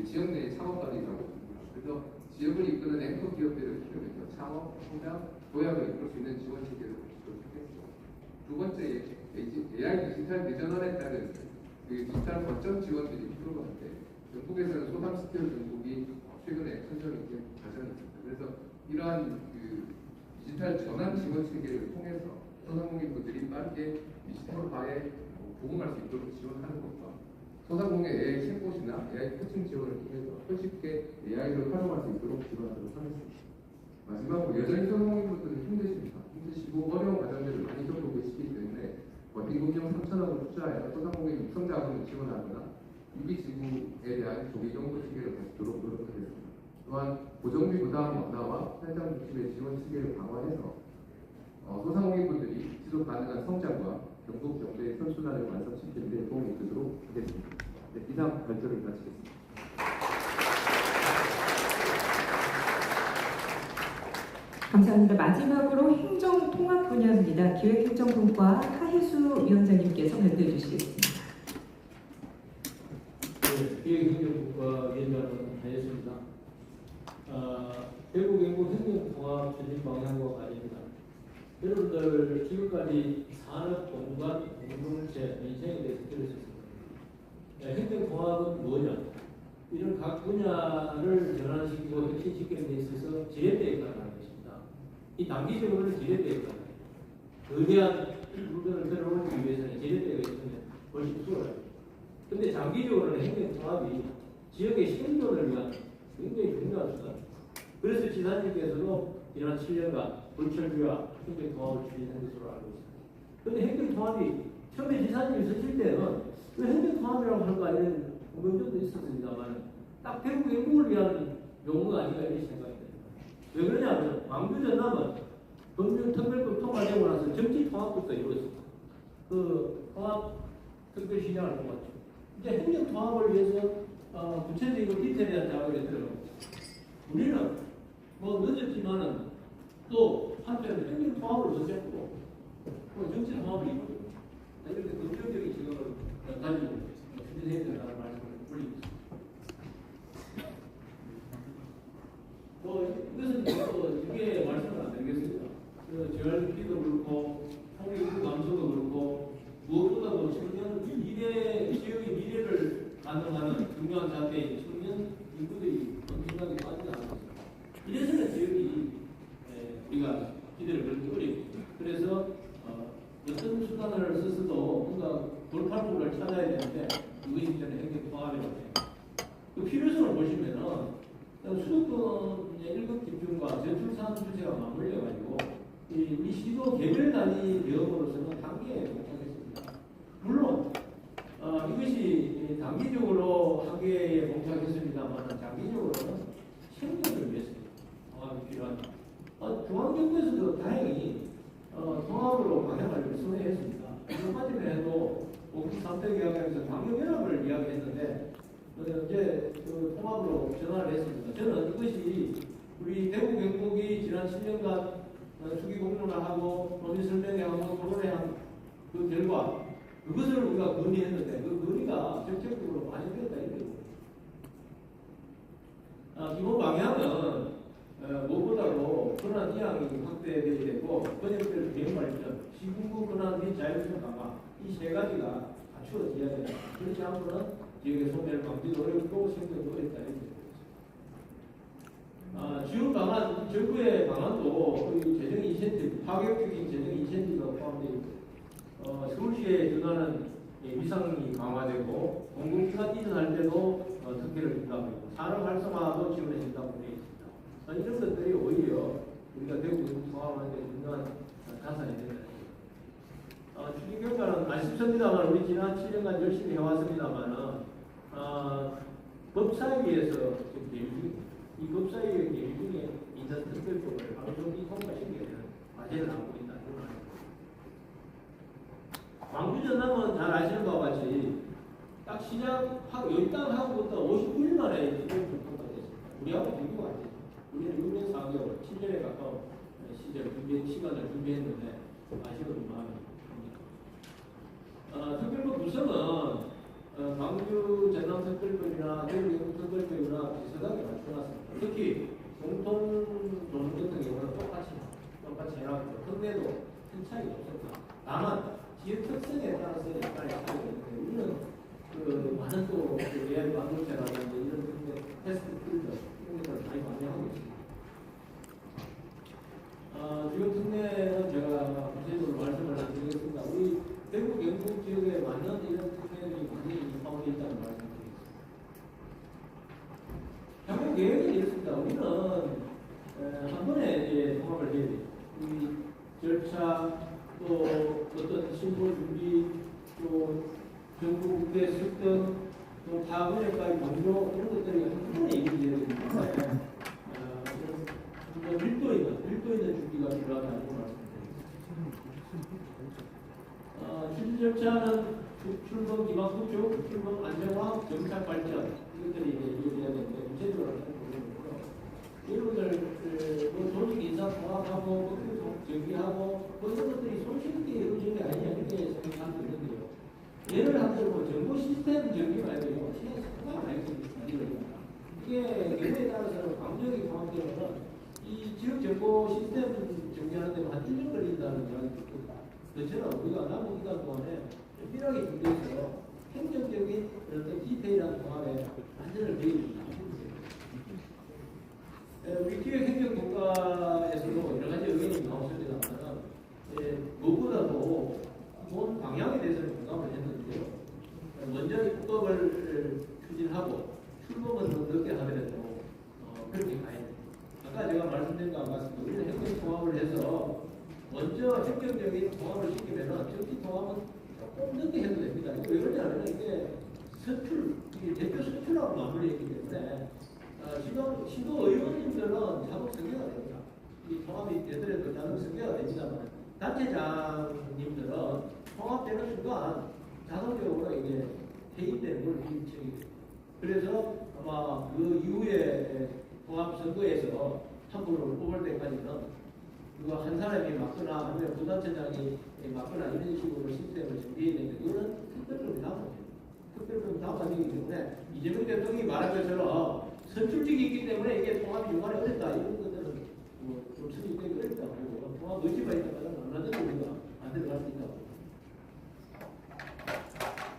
지역 내의 창업가들이라고 합니다. 그래서 지역을 이끄는 앵커 기업들을 키우면서 창업, 성장, 도약을 이끌 수 있는 지원 체계를 구축을 하겠습니다. 두 번째, AI 디지털 대전환에 따른 그 디지털 거점 지원들이 필요한데 경북에서는 소담 스케일 등록이 최근에 선정이 된 과정이 있습니다. 그래서 이러한 그 디지털 전환 지원 체계를 통해서 소상공인분들이 빠르게 디지털화에 부응할 수 있도록 지원하는 것과 소상공인 AI 챗봇이나 AI 코칭 지원을 통해서 쉽게 AI를 활용할 수 있도록 지원하도록 하겠습니다. 마지막으로 여전히 소상공인분들은 힘드시고 어려운 과정들을 많이 겪고 계시기 때문에 버팀금융 3,000억을 투자하여 소상공인 육성 자금을 지원하거나 유기지구에 대한 조기 정보 체계를 갖도록 노력하겠습니다. 또한 고정비 부담 완화와 현장 중심의 지원 체계를 강화해서 소상공인분들이 지속 가능한 성장과 경북 경제의 선순환을 완성시키는 데 도움이 되도록 하겠습니다. 네, 이상 발표를 마치겠습니다. 감사합니다. 마지막으로 행정통합 분야입니다. 기획행정분과 하혜수 위원장님께서 발표해 주시겠습니다. 네, 기획행정국가 위원장은 하였습니다. 대구 경북 행정통합 추진 방향과 관련입니다. 여러분들 지금까지 산업, 공간, 공동체, 민생에 대해서 들으셨습니다. 행정통합은 뭐냐? 이런 각 분야를 전환시키고 혁신시키는 데 있어서 지렛대 역할을 하는 것입니다. 이 단기적으로는 지렛대 역할을 해요. 거대한 물건을 들어올리기 위해서는 지렛대가 있으면 훨씬 수월해요. 근데 장기적으로는 행정통합이 지역의 생존을 위한 굉장히 중요한 수단입니다. 그래서 지사님께서도 지난 7년간 불철주야 행정통합을 추진한 것으로 알고 있습니다. 그런데 행정통합이 처음에 지사님이 쓰실 때는 왜 행정통합이라고 할까 이런 의문점도 있었습니다만 딱 대구 경북을 위한 용어가 아닌가 이런 생각이 듭니다. 왜 그러냐면 광주 전남은 법률 특별법 통과되고 나서 정치 통합부터 이루어졌습니다. 그 통합 특별 시장을 통했죠. 이제 행정 통합을 위해서 구체적이고 디테일한 작업에 들어갑니다. 우리는 뭐 늦었지만은 또 한편으로 행정 통합을 어쨌고 정치 통합을 이루어요. 이렇게 긍정적인 시각을 가지고 추진해야 된다는 말씀을 드립니다. 이것은 이게 말씀을 안 드리겠습니다. GRP도 그렇고 통일부 감소도 그렇고 무엇보다도 청년 미래 지역의 미래를 가능하는 중요한 자태인 청년 인구들이 엄청나게 빠져나가고 있습니다. 이래서는 지역이 우리가 기대를 그렇게 어렵습니다. 그래서 어떤 수단을 써서도 뭔가 돌파구를 찾아야 되는데 이것이 저는 행정통합이라고 생각합니다. 그 필요성을 보시면은 수도권 1급 집중과 저출산 추세가 맞물려가지고 우리 시도 개별 단위 대응으로서는 단계에 봉착했습니다. 물론 이것이 단기적으로 한계에 봉착했습니다만 장기적으로는 생존을 위해서입니다. 통합이 필요합니다. 중앙정부에서도 다행히 통합으로 방향을 선회했습니다. 이번까지는 해도 복지 3대 계약에서 방역연합을 이야기했는데 이제 그 통합으로 전환을 했습니다. 저는 이것이 우리 대구 경북이 지난 10년간 수기 공론을 하고 논의 설명회 하고 토론회 한 그 결과 그것을 우리가 건의했는데 그 건의가 정책적으로 반영됐다 이렇게 봅니다. 기본 방향은 무엇보다도 권한 이양이 확대되어야 되고 번역될 개혁 발전, 시군구 권한 및 자율성 강화 이 세 가지가 갖추어져야 된다. 그렇지 않고는 지역의 소멸 방지도 어렵고 생존도 어렵다 이렇게 지역 방안, 정부의 방안도 재정 인센티브, 파격적인 재정 인센티브가 포함되어 있고 서울시에 준하는 위상이 강화되고 공공기관 이전할 때도 특혜를 준다고 했고 산업 활성화도 지원해 준다고 되어 있습니다. 이런 것들이 오히려 우리가 대구 통합하는 데 중요한 자산이 된다. 추진 결과는 아쉽습니다만 우리 지난 7년간 열심히 해왔습니다만은 법사위에서 계획 중입니다. 이 법사위의 계획 중에 인사특별법을 방송이 통과시키는 과제를 하고 있다. 광주 전남은 잘 아시는 바와 같이 딱 시작하고 열당하고부터 59일 만에 특별법 통과됐습니다. 우리하고 비교가 안 되죠. 우리는 6년 4개월, 7년에 가까운 시간을 준비했는데 아쉬운 마음이 듭니다. 특별법 구성은 광주 전남 특별법이나 대구 경북 특별법이나 비슷하게 맞춰놨습니다. 특히 공통 도는 같은 경우는 똑같이 해놨고 근데도 큰 차이가 없었다. 다만 지금 특례는 제가 구체적으로 말씀을 드리겠습니다. 우리 대구 경북 지역에 많은 이런 특례들이 많이 포함되어 있다는 말씀드립니다. 향후 계획은 이렇습니다. 우리는 한 번에 이제 통합을 해야 돼요. 이 절차 또 어떤 신고 준비 또 정부 국회 습득 또 파업까지 종료 이런 것들이 한 번에 이루어져야 되기 때문에 밀도 있는 준비가 필요하다는 말씀드립니다. 추진 절차는 출범 기반 구축, 출범 안정화, 정착 발전 이것들이 이루어져야 되는데 구체적으로 여러분들 조직 인사 통합하고 정비하고 이런 것들이 손쉽게 이루어지는 게 아니냐 이렇게 생각하고 있는데요. 예를 한대로 정보 시스템 정비가 아니고요. 시간이 상당히 많이 걸립니다. 이게 경우에 따라서는 광역이 포함되면 이 지역 정보 시스템 정비하는 데는 한 1년 걸린다는 이야기 듣습니다. 그처럼 우리가 남은 기간 동안에 필요하게 준비해서 행정적인 어떤 디테일한 통합에 완전을 배입니다. 우리 기획행정국가에서도 여러 가지 의견이 나왔습니다만 무엇보다도 좋은 방향에 대해서는 공감을 했는데요. 먼저 입법을 추진하고 출범은 좀 늦게 하더라도 그렇게 가야 됩니다. 아까 제가 말씀드린 것 같습니다. 우리는 행정 통합을 해서 먼저 행정적인 통합을 시키면 정치 통합은 조금 늦게 해도 됩니다. 이거 왜 그러냐면 이게 이게 대표 선출하고 마무리했기 때문에 시도 의원님들은 자동 승계가 됩니다. 이 통합이 되더라도 자동 승계가 됩니다만 단체장님들은 통합되는 순간 자동적으로 이게 해임되는 걸 일처리. 그래서 아마 그 이후에 통합 선거에서 한 분을 뽑을 때까지는 그거 한 사람이 맡거나 아니면 부단체장이 맡거나 이런 식으로 시스템을 준비해야 되는데 그거는 특별법이 나와요. 특별법이 나와야 되기 때문에 이재명 대통령이 말한 것처럼 선출직이 있기 때문에 이게 통합이 유관이 어렵다 이런 것들은 좀 선출직이 어렵다고 하고 통합 의지가 있다면 얼마든지 우리가 만들어갈 수 있다고.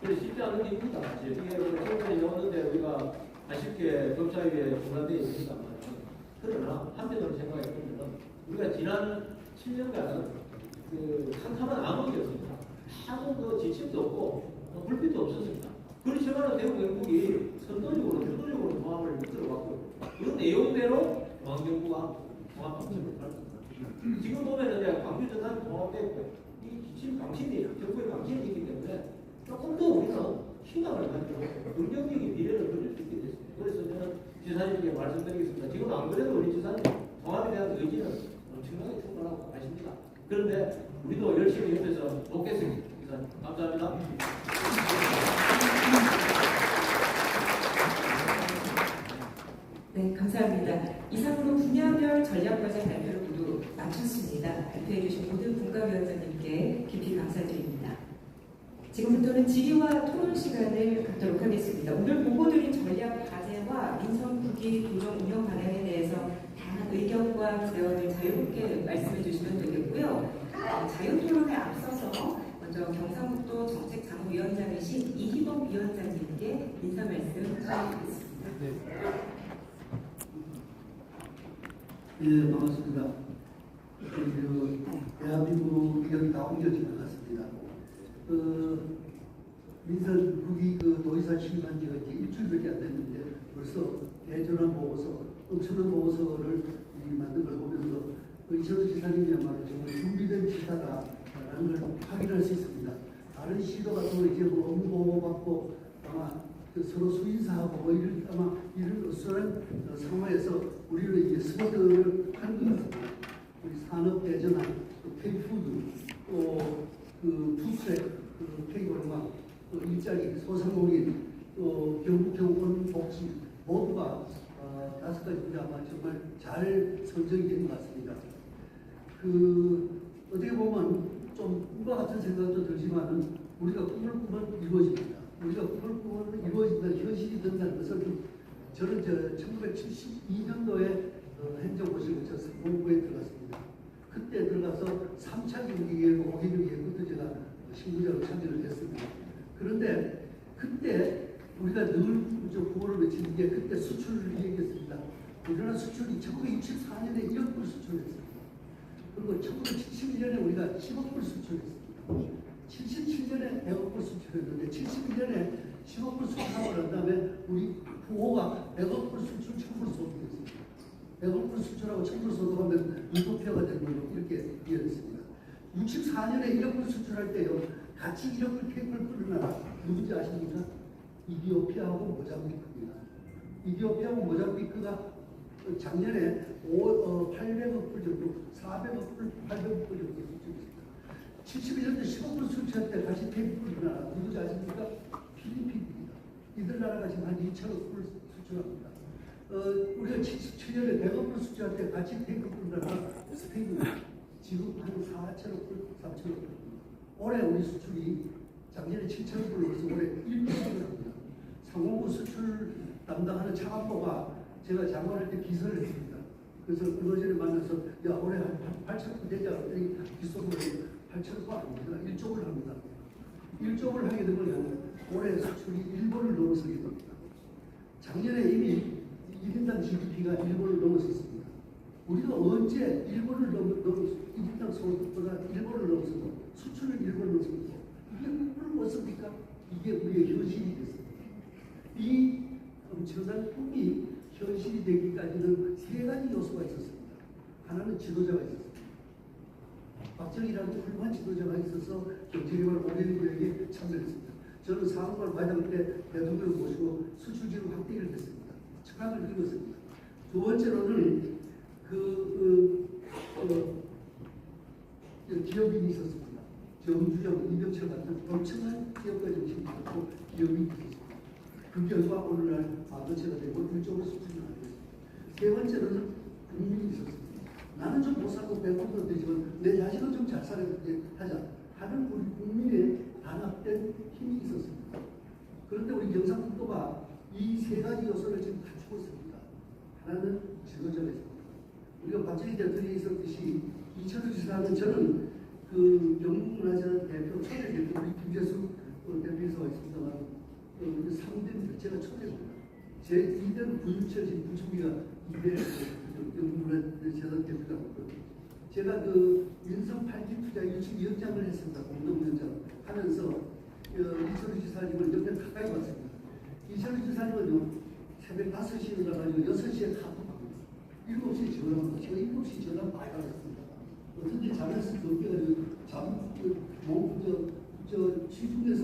그래서 쉽지 않은 일입니다. 이게 최근에 나왔는데 우리가 아쉽게 검찰에 중단되어 있습니다만 그러나 한편으로 생각해 보면 우리가 지난 7년간 그 캄캄한 암흑이었습니다. 하도 그 지침도 없고 불빛도 없었습니다. 그렇지만 대구 경북이 선도적으로 주도적으로 통합을 이끌어왔고 그 내용대로 중앙정부가 통합 방침을 밟습니다. 지금 보면은 이제 광주 전남이 통합됐고 이 지침 방침이 정부의 방침이 있기 때문에 조금 더 우리는 희망을 가지고 긍정적인 미래를 그릴 수 있게 됐습니다. 그래서 저는 지사님께 말씀드리겠습니다. 지금 안 그래도 우리 지사님 통합에 대한 의지는 엄청나게 충분하고 아십니다. 그런데 우리도 열심히 옆에서 돕겠습니다. 지사님 감사합니다. 네, 감사합니다. 이상으로 분야별 전략과제 발표를 모두 마쳤습니다. 발표해 주신 모든 분과위원장님께 깊이 감사드립니다. 지금부터는 질의와 토론 시간을 갖도록 하겠습니다. 오늘 보고드린 전략 과제와 민선 국기 조정 운영 방향에 대해서 다양한 의견과 제언을 자유롭게 말씀해 주시면 되겠고요. 자유 토론에 앞서서 먼저 경상북도 정책자문위원장이신 이희범 위원장님께 인사 말씀 드리겠습니다. 네, 반갑습니다. 대한민국이 여기 다 옮겨진 것 같습니다. 민선 국이 도의사 취임한 지가 이제 일주일밖에 안 됐는데 벌써 대전환 보고서, 엄청난 보고서를 만든 걸 보면서 이철수 지사님이야말로 정말 준비된 지사다라는 걸 확인할 수 있습니다. 다른 시도가 또 이제 업무 보고 받고 아마 서로 수인사하고 이런 아마 이런 어수선한 상황에서 우리는 이제 스포트를 하는 것 같습니다. 우리 산업 대전환, 또 K푸드, 또 푸스트랙, K관광, 또 일자리, 소상공인, 또 경북경원 복지 모두가 5가지 분야가 정말 잘 선정이 된 것 같습니다. 어떻게 보면 좀 꿈과 같은 생각도 들지만은 우리가 꿈을 꾸면 이루어집니다. 우리가 꿈을 꾸면 이루어진다, 현실이 된다는 것은 저는 1972년도에 행정고시를 거쳐서 공부에 들어갔습니다. 그때 들어가서 3차 경기에 오기를 위해 그때 제가 신구자로 참여를 했습니다. 그런데 그때 우리가 늘 구호를 외치는 게 그때 수출을 얘기했습니다. 우리나라 수출이 1964년에 1억 불 수출했습니다. 그리고 10억 불 수출했습니다. 77년에 100억 불 수출했는데 71년에 10억 불 수출하고 난 다음에 우리 부호가 100억 불 수출 1000불 소득했습니다. 100억 불 수출하고 1000불 소득하면 유토피아가 되는 걸로 이렇게 이해했습니다. 64년에 1억 불 수출할 때요. 같이 1억 불 케이크를 뿌리는 나라 누군지 아십니까? 이디오피아하고 모잠비크입니다. 이디오피아하고 모잠비크가 작년에 800억 불 정도, 400억 불, 800억 불 정도 수출했습니다. 71년도 10억 불 수출할 때 같이 케이크 뿌리는 나라 누군지 아십니까? 필리핀입니다. 이들 나라가 지금 한 2천억 불 수출합니다. 우리가 77년에 100억 불 수출할 때 같이 케이크 뿌리는 나라 스페인입니다. 지금 한 4천억 불, 3천억 불. 올해 우리 수출이 작년에 7천억 불로서 올해 1%를 합니다. 상공부 수출 담당하는 차관보가 제가 장관할 때 기선을 했습니다. 그래서 얼마 전에 만나서 야 올해 한 8천억 불 되자. 기소를 8천억 불 아닙니다. 1조를 합니다. 1조를 하게 되면 올해 수출이 일본을 넘어서게 됩니다. 작년에 이미 1인당 GDP가 일본을 넘어섰습니다. 우리가 언제 일본을 넘어서 1인당 소득보다 일본을 넘어서고 수출을 일본을 넘어서고 이게 무엇입니까? 이게 우리의 현실이 됐습니다. 이 엄청난 꿈이 현실이 되기까지는 세 가지 요소가 있었습니다. 하나는 지도자가 있었습니다. 박정희라는 훌륭한 지도자가 있어서 경제개발 5년 계획에 참여했습니다. 저는 상업을 과장 때 대통령을 모시고 수출지로 확대를 했습니다. 철학을 읽었습니다. 두 번째로는 기업인이 있었습니다. 정주영, 이병철 같은 엄청난 기업가 정신이 있었고 기업인이 있었습니다. 그 결과 오늘날 반도체가 되고 일종의 수출이 되었습니다. 세 번째로는 국민이 있었습니다. 나는 좀 못 살고 배고파도 되지만 내 자식은 좀 잘 살게 하자 하는 우리 국민의 단합된 힘이 있었습니다. 그런데 우리 경상북도가 이 세 가지 요소를 지금 갖추고 있습니다. 하나는 지도자가 있습니다. 우리가 박정희 대통령이 있었듯이 이철우 지사는 저는 그 영문문화재 대표 초대 대표 우리 김재수 대표이사가 있습니다만 3대입니다. 제가 초대입니다. 제 2대는 구윤철 지금 부총리가 2대 영문문화재단 대표가 있거든요. 제가 그 민성 8기 투자 유치위원장을 했습니다. 공동위원장 하면서 이철우 지사님을 몇 년 가까이 봤습니다. 이철우 지사님은 새벽 5시에 일어나가지고 6시에 카톡합니다. 7시에 전화합니다. 제가 7시에 전화 많이 받았습니다. 어쩐지 잠에서 늦게가지고 취중에서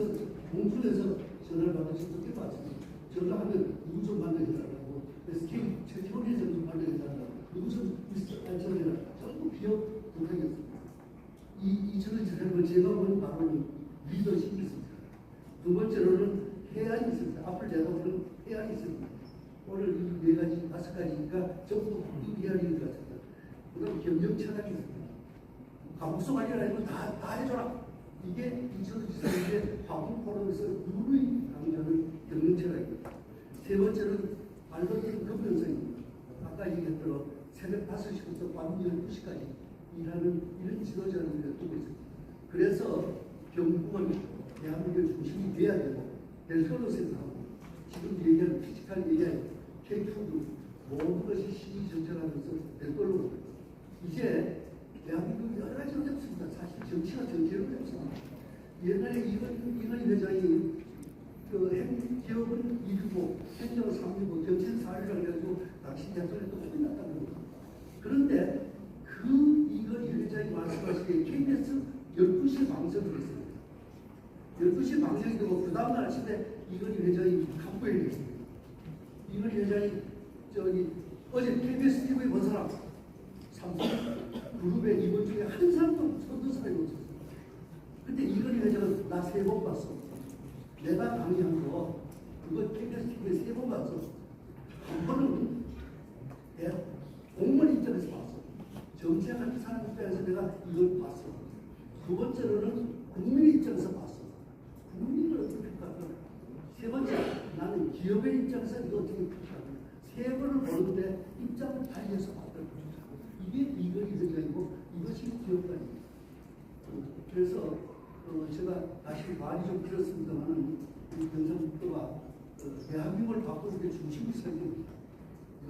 공중에서 전화를 받아서 늦게 받습니다. 전화하면 누구 좀 만나게 달라고 SK 최태원에서 좀 만나게 달라고 누구 좀 전화해라. 전부 기업 동생이었습니다. 이철우 지사님은 제가 본 바로는 리더십이 있습니다. 두 번째로는 해안이 있습니다. 앞을 제가 보는 해안이 있습니다. 오늘 이 4가지, 5가지가 전부 해안인 것 같습니다. 그 다음 경영 철학이 있습니다. 감옥소 관리라는 다 해줘라. 이게 이철우 지사님의 화분 포럼에서 누누이 강조하는 경영 철학입니다. 세 번째는 말도 되는 급변성입니다. 아까 얘기했던 새벽 5시부터 밤 12시까지 일하는 이런 지도자를 우리가 두고 있습니다. 그래서 경북은 대한민국의 중심이 돼야 되고 될 거로 생각하고 지금 얘기하는 피지컬 얘기하는 K2도 모든 것이 시기 정착하면서 될 걸로 봅니다. 이제 대한민국 여러 가지 어렵습니다. 사실 정치가 정치로 어렵습니다. 옛날에 이건희 회장이 행기업은 2주고 행정은 3주고 정치는 4주라고 해가지고 당시 대통령도 혼났다는 겁니다. 그런데 그 이건희 회장이 말씀하시기에 KBS 12시에 방송을 했습니다. 12시에 방송이 되고 그 다음날 아침에 이건희 회장이 간부회의를 했습니다. 이건희 회장이 어제 KBS TV에 본 사람 삼성 그룹의 이번 중에 한 사람도 손도 사람이 없었어요. 근데 이건희 회장은 나 3번 봤어. 내가 강의한 거 그거 KBS TV에 3번 봤어. 한 번은 공무원 입장에서 봤어. 정치하는 사람 입장에서 내가 이걸 봤어. 두 번째로는 국민 입장에서 봤어. 국민을 어떻게 평가하냐. 세 번째, 나는 기업의 입장에서 이거 어떻게 평가하냐. 세 번을 보는데 입장을 달리해서 봤다는 거죠. 이게 이건희 회장이고 이것이 기업가입니다. 그래서 제가 다시 말이 좀 길었습니다만 이 경상북도가 대한민국을 바꾸는 게 중심이 설계입니다.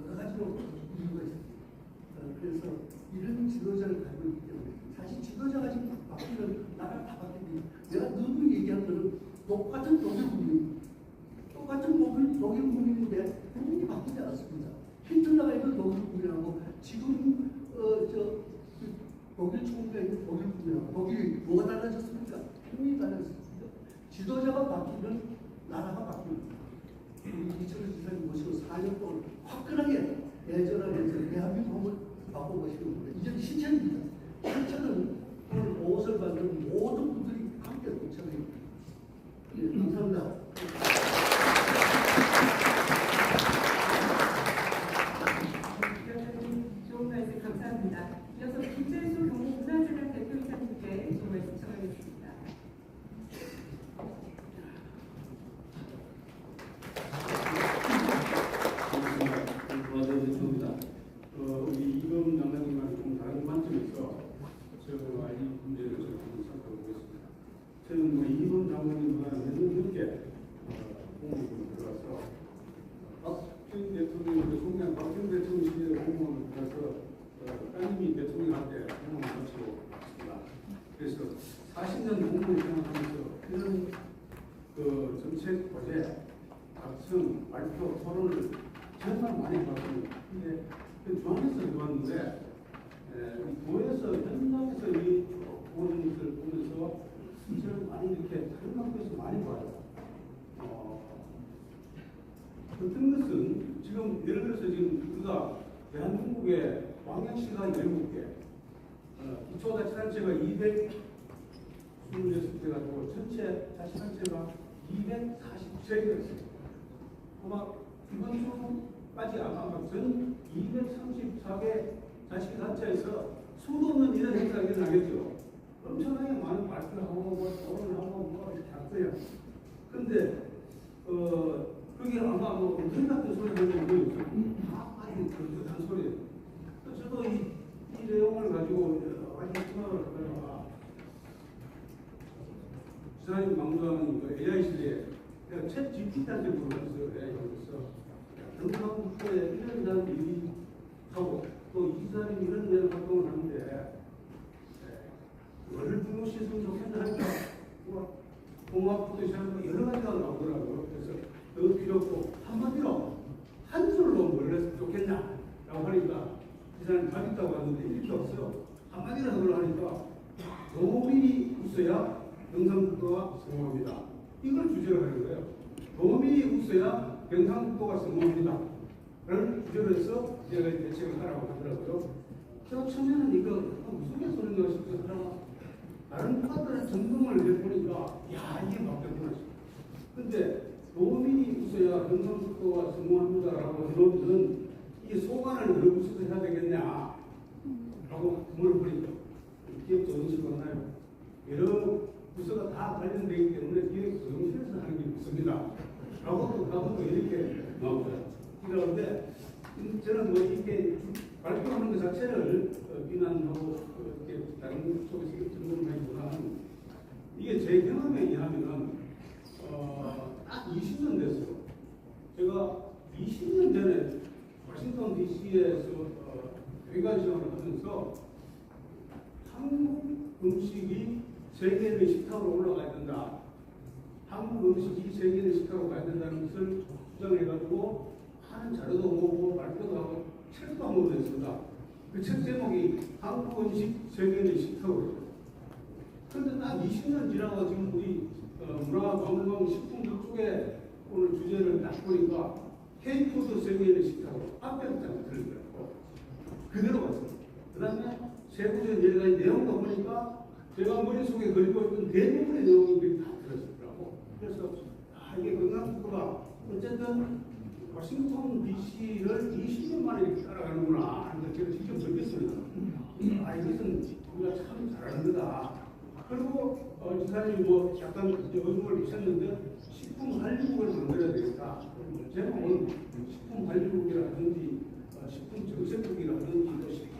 여러 가지로 이유가 있습니다. 그래서 이런 지도자를 가지고 있기 때문에 사실 지도자가 지금 바꿔 독일 총리가 있는 독일 분이야. 독일이 뭐가 달라졌습니까? 힘이 달라졌습니다. 지도자가 바뀌면 나라가 바뀝니다. 이철수 지사님 모시고 4년 동안 화끈하게 대전하면서 대한민국을 바꿔보시는 겁니다. 이제 신천입니다. 신천은 오늘 옷을 받는 모든 분들이 함께 동참합니다. 예, 감사합니다. 위원장님 좋은 말씀 감사합니다. 이어서 김재수 경북문화재단 대표이사님께 좋은 말씀 전하겠습니다. 우리 이범 장관님과 좀 다른 관점에서 저와 이 문제를 좀 살펴보겠습니다. 저는 뭐 이범 장관님보다 몇 년 늦게 공무원으로 들어와서 박정희 대통령이 총장 박정희 대통령 시절에 공무원으로 들어서 따님이 대통령할 때 공무원을 마치고 있습니다. 그래서 40년 공무원 생활하면서 이런 그 정책 과제, 각성, 발표, 토론을 정말 많이 봤습니다. 근데 중앙에서 해봤는데 도에서 현장에서 이 보는 것을 보면서 저는 많이 이렇게 다른 학교에서 많이 봐요. 어떤 것은 지금 예를 들어서 지금 우리가 대한민국의 광역시가 17개, 기초자치단체가 226개 가지고 전체 자치단체가 247개가 있어요. 아마 이번 주까지 아마 전 234개 자치단체에서 수도 없는 이런 행사가 일어나겠죠. 엄청나게 많은 발표를 하고 뭐 토론을 하고 뭐 이렇게 할 거예요. 근데 그게 아마 뭐 우리 같은 소리 하는 거 다 아주 그런 소리예요. 저도 이 내용을 가지고 아주 생각을 하다가 지사님 강조하는 그 AI 시대에 제가 챗 GPT한테 물어봤어요. AI에서 경상북도에 이런 일이 하고 또 이사님 이런 데는 활동을 하는데 뭐를 중요시했으면 좋겠나 하니까 뭐 공학부터 시작해서 여러 가지가 나오더라고요. 그래서 더 필요 없고 한마디로 한 줄로 뭘 했으면 좋겠냐라고 하니까 이사님 잘 있다고 하는데 이렇게 없어요. 한마디로 그걸 하니까 도민이 있어야 경상북도가 성공합니다. 이걸 주제로 하는 거예요. 도민이 있어야 경상북도가 성공합니다. 라는 주제로 해서 제가 대책을 하라고 하더라고요. 제가 처음에는 이거 무슨 개소리인가 싶어서 하다가 다른 파들의 점검을 해보니까 야 이게 맞겠구나 싶어요. 근데 도민이 있어야 경상북도가 성공합니다라고 해놓으면 이 소관을 어느 부서에서 해야 되겠냐 라고 물어보니까 기획 조정실 만나요. 여러 부서가 다 관련되기 때문에 기획 조정실에서 하는 게 있습니다. 라고 이렇게 나오더라고요. 그런데 저는 뭐 이렇게 발표하는 것 자체를 비난하고 이렇게 다른 쪽에서 질문하기보다는 이게 제 경험에 의하면 딱 20년 됐어요. 제가 20년 전에 워싱턴 DC에서 외관 시험을 하면서 한국 음식이 세계의 식탁으로 올라가야 된다. 한국 음식이 세계의 식탁으로 가야 된다는 것을 주장해가지고 하는 자료도 보고 발표도 하고 책도 한번 냈습니다. 그 책 제목이 한국 음식 세계의 식탁으로. 그런데 딱 20년 지나고 지금 우리 문화관광 식품들 쪽에 오늘 주제를 딱 보니까 K푸드 세계의 식탁으로 앞에 문장이 들리더라고요. 그대로 봤습니다. 그 다음에 세부적인 여러 가지 내용도 보니까 제가 머릿속에 그리고 있던 대부분의 내용이 다 들어있더라고. 그래서 이게 경상북도가 어쨌든 워싱턴 DC를 20년 만에 이렇게 따라가는구나 하는 걸 제가 직접 느꼈습니다. 이것은 우리가 참 잘하는 거다. 그리고 지사님이 뭐 약간 의중을 주셨는데 식품 한류국을 만들어야 되겠다. 제목은 식품 한류국이라든지 식품 정책국이라든지 또 식품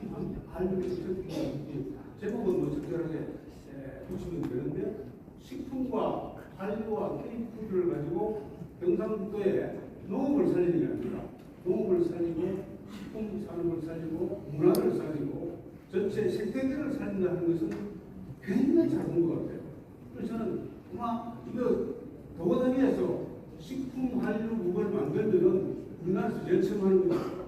한류 정책국이라든지 제목은 뭐 적절하게 붙이면 되는데 식품과 한류와 K푸드를 가지고 경상북도에 농업을 살리는 게 아니라 농업을 살리고 식품 산업을 살리고 문화를 살리고 전체 생태계를 살린다는 것은 굉장히 잘한 것 같아요. 그래서 저는 아마 이거 도가다니에서 식품 한류국을 만들면 우리나라에서 제일 처음 하는 거죠.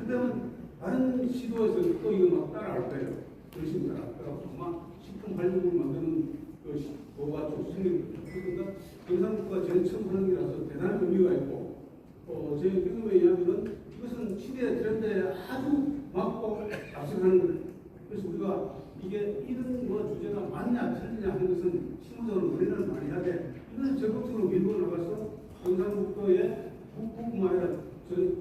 그러면 다른 시도에서 또 이거 막 따라할 거예요. 것입니다. 그래서 아마 식품 활력을 만드는 그 도가 좀 생길 겁니다. 그러니까 경상북도가 제일 처음 하는 일이라서 대단한 의미가 있고 제 경험에 의하면 이것은 시대의 트렌드에 아주 맞고 앞서가는 거예요. 그래서 우리가 이게 이런 주제가 맞냐 틀리냐 하는 것은 실무적으로 논의를 많이 해야 돼. 이것을 적극적으로 밀고 나가서 경상북도의 북부뿐만 아니라